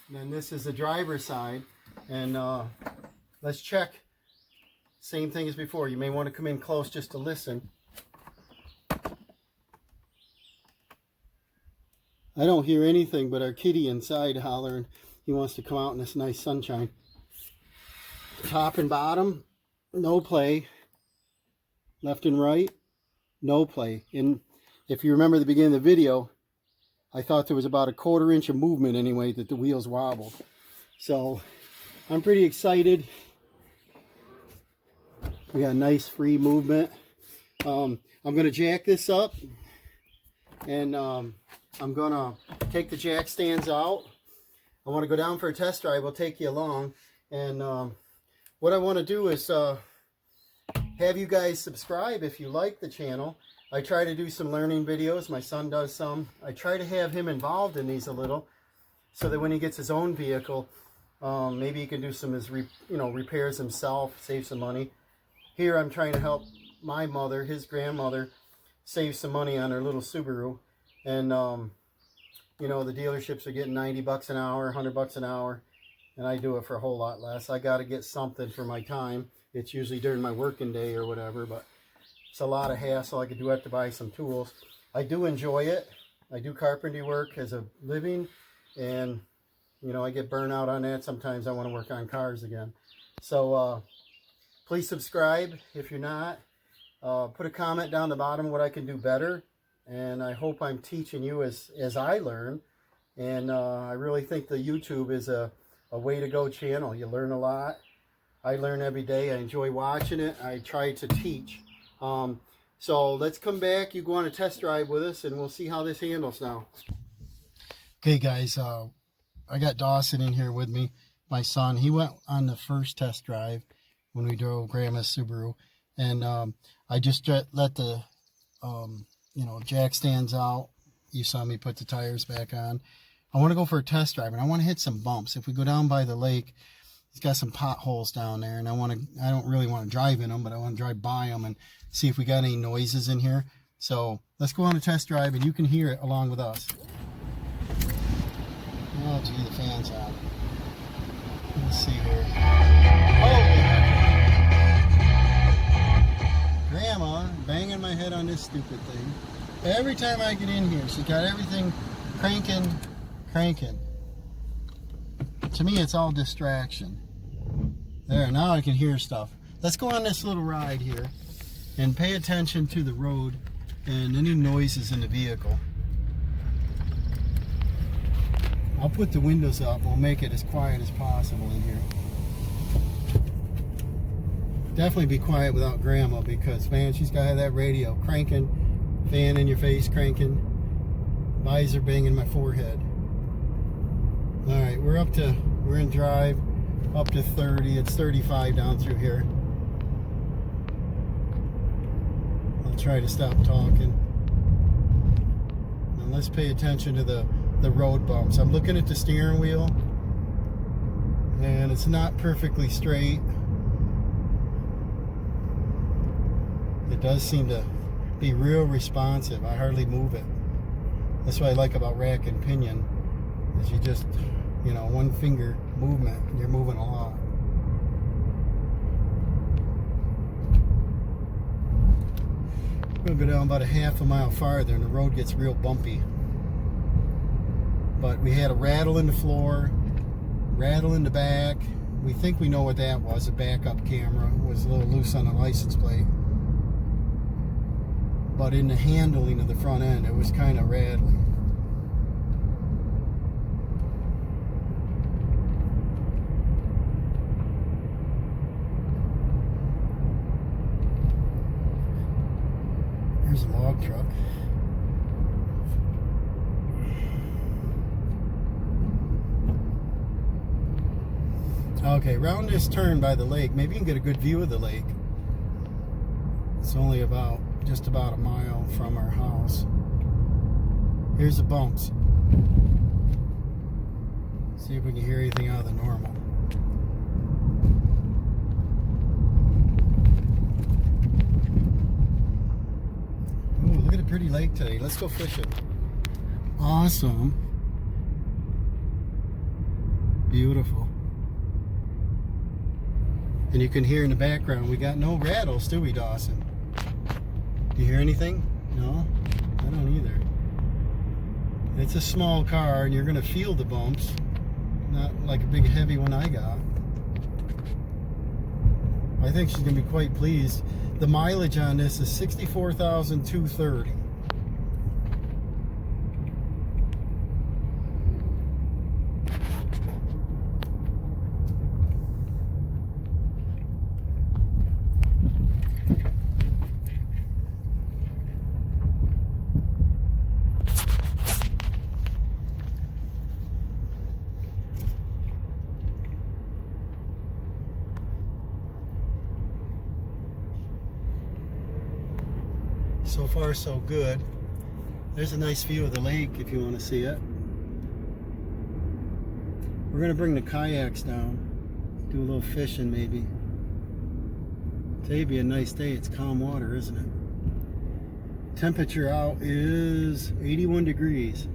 And then this is the driver's side. And let's check. Same thing as before. You may want to come in close just to listen. I don't hear anything but our kitty inside hollering. He wants to come out in this nice sunshine. Top and bottom, no play. Left and right, no play. And if you remember the beginning of the video, I thought there was about a 1/4 inch of movement anyway that the wheels wobbled. So I'm pretty excited. We got nice free movement. I'm going to jack this up, and I'm going to take the jack stands out. I want to go down for a test drive. We'll take you along. And what I want to do is have you guys subscribe if you like the channel. I try to do some learning videos. My son does some. I try to have him involved in these a little, so that when he gets his own vehicle, maybe he can do some repairs himself, save some money. Here I'm trying to help my mother, his grandmother, save some money on her little Subaru. And the dealerships are getting 90 bucks an hour, 100 bucks an hour. And I do it for a whole lot less. I got to get something for my time. It's usually during my working day or whatever, but it's a lot of hassle. I could do have to buy some tools. I do enjoy it. I do carpentry work as a living, and you know, I get burnt out on that. Sometimes I want to work on cars again. So please subscribe if you're not. Put a comment down the bottom what I can do better, and I hope I'm teaching you as I learn. And I really think the YouTube is a way to go channel. You learn a lot. I learn every day. I enjoy watching it. I try to teach. So let's come back. You go on a test drive with us, and we'll see how this handles now. Okay, guys. I got Dawson in here with me, my son. He went on the first test drive when we drove Grandma's Subaru, and I just let the you know, jack stands out. You saw me put the tires back on. I want to go for a test drive, and I want to hit some bumps. If we go down by the lake, it's got some potholes down there, and I don't really want to drive in them, but I want to drive by them and see if we got any noises in here. So let's go on a test drive, and you can hear it along with us. Oh, gee, the fan's on. Let's see here. Oh! Grandma banging my head on this stupid thing. Every time I get in here, she's got everything cranking. To me, it's all distraction. There, now I can hear stuff. Let's go on this little ride here and pay attention to the road and any noises in the vehicle. I'll put the windows up. We'll make it as quiet as possible in here. Definitely be quiet without Grandma, because, man, she's got that radio cranking, fan in your face cranking, visor banging my forehead. All right, we're in drive up to 30. It's 35 down through here. I'll try to stop talking. And let's pay attention to the road bumps. I'm looking at the steering wheel, and it's not perfectly straight. It does seem to be real responsive. I hardly move it. That's what I like about rack and pinion, is you just, you know, one finger movement, you're moving a lot. We'll go down about a half a mile farther and the road gets real bumpy. But we had a rattle in the floor, rattle in the back. We think we know what that was. A backup camera was a little loose on the license plate. But in the handling of the front end, it was kind of rattling. There's a log truck. Okay, round this turn by the lake. Maybe you can get a good view of the lake. It's only just about a mile from our house. Here's the bumps. See if we can hear anything out of the normal. Ooh, look at the pretty lake today. Let's go fishing. Awesome. Beautiful. And you can hear in the background, we got no rattles, do we, Dawson? Do you hear anything? No? I don't either. It's a small car, and you're going to feel the bumps. Not like a big heavy one I got. I think she's going to be quite pleased. The mileage on this is 64,230. So far, so good. There's a nice view of the lake if you want to see it. We're going to bring the kayaks down, do a little fishing maybe. Today'd be a nice day. It's calm water, isn't it? Temperature out is 81 degrees.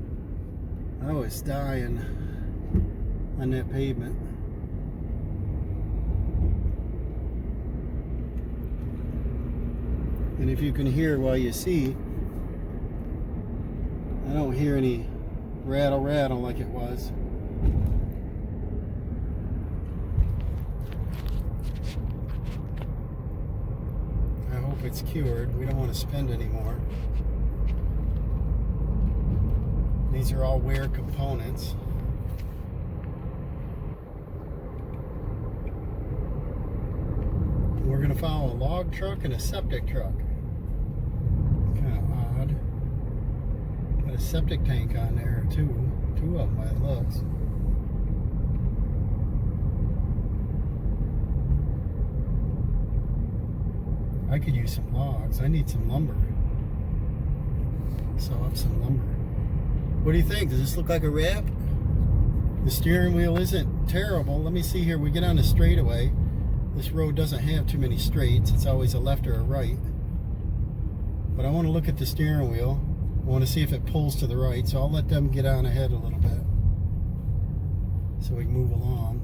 I was dying on that pavement. And if you can hear while you see, I don't hear any rattle like it was. I hope it's cured. We don't want to spend any more. These are all wear components. We're going to follow a log truck and a septic truck. Kind of odd. Got a septic tank on there too. Two of them by the looks. I could use some logs. I need some lumber. Saw up some lumber. What do you think? Does this look like a wrap? The steering wheel isn't terrible. Let me see here. We get on a straightaway. This road doesn't have too many straights. It's always a left or a right. But I want to look at the steering wheel. I want to see if it pulls to the right. So I'll let them get on ahead a little bit so we can move along.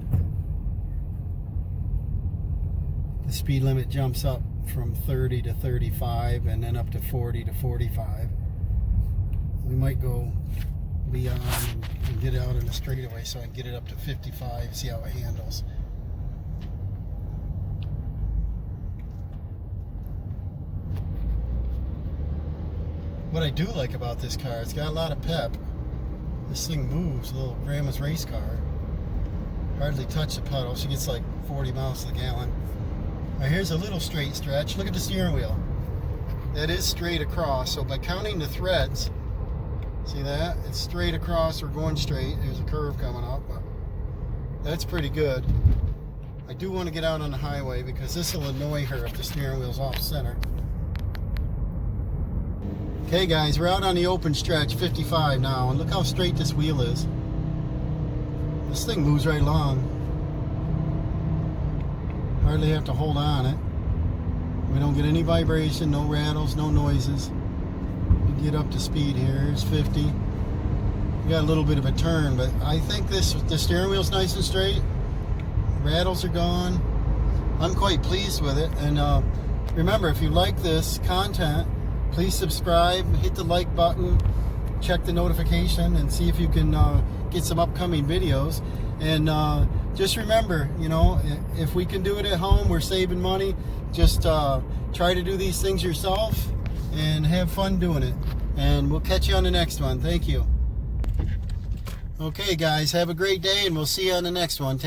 The speed limit jumps up from 30 to 35 and then up to 40 to 45. We might go beyond and get out in a straightaway so I can get it up to 55, see how it handles. What I do like about this car, it's got a lot of pep. This thing moves, a little grandma's race car. Hardly touch the pedal. She gets like 40 miles to the gallon. Now here's a little straight stretch. Look at the steering wheel. That is straight across. So by counting the threads, see that? It's straight across. We're going straight. There's a curve coming up. But that's pretty good. I do want to get out on the highway because this will annoy her if the steering wheel's off center. Okay guys, we're out on the open stretch, 55 now, and look how straight this wheel is. This thing moves right along. Hardly have to hold on it. We don't get any vibration, no rattles, no noises. We get up to speed here. Here's 50. We got a little bit of a turn, but I think the steering wheel's nice and straight. Rattles are gone. I'm quite pleased with it. And remember, if you like this content, please subscribe, hit the like button, check the notification, and see if you can get some upcoming videos. And just remember, you know, if we can do it at home, we're saving money. Just try to do these things yourself and have fun doing it. And we'll catch you on the next one. Thank you. Okay, guys, have a great day, and we'll see you on the next one.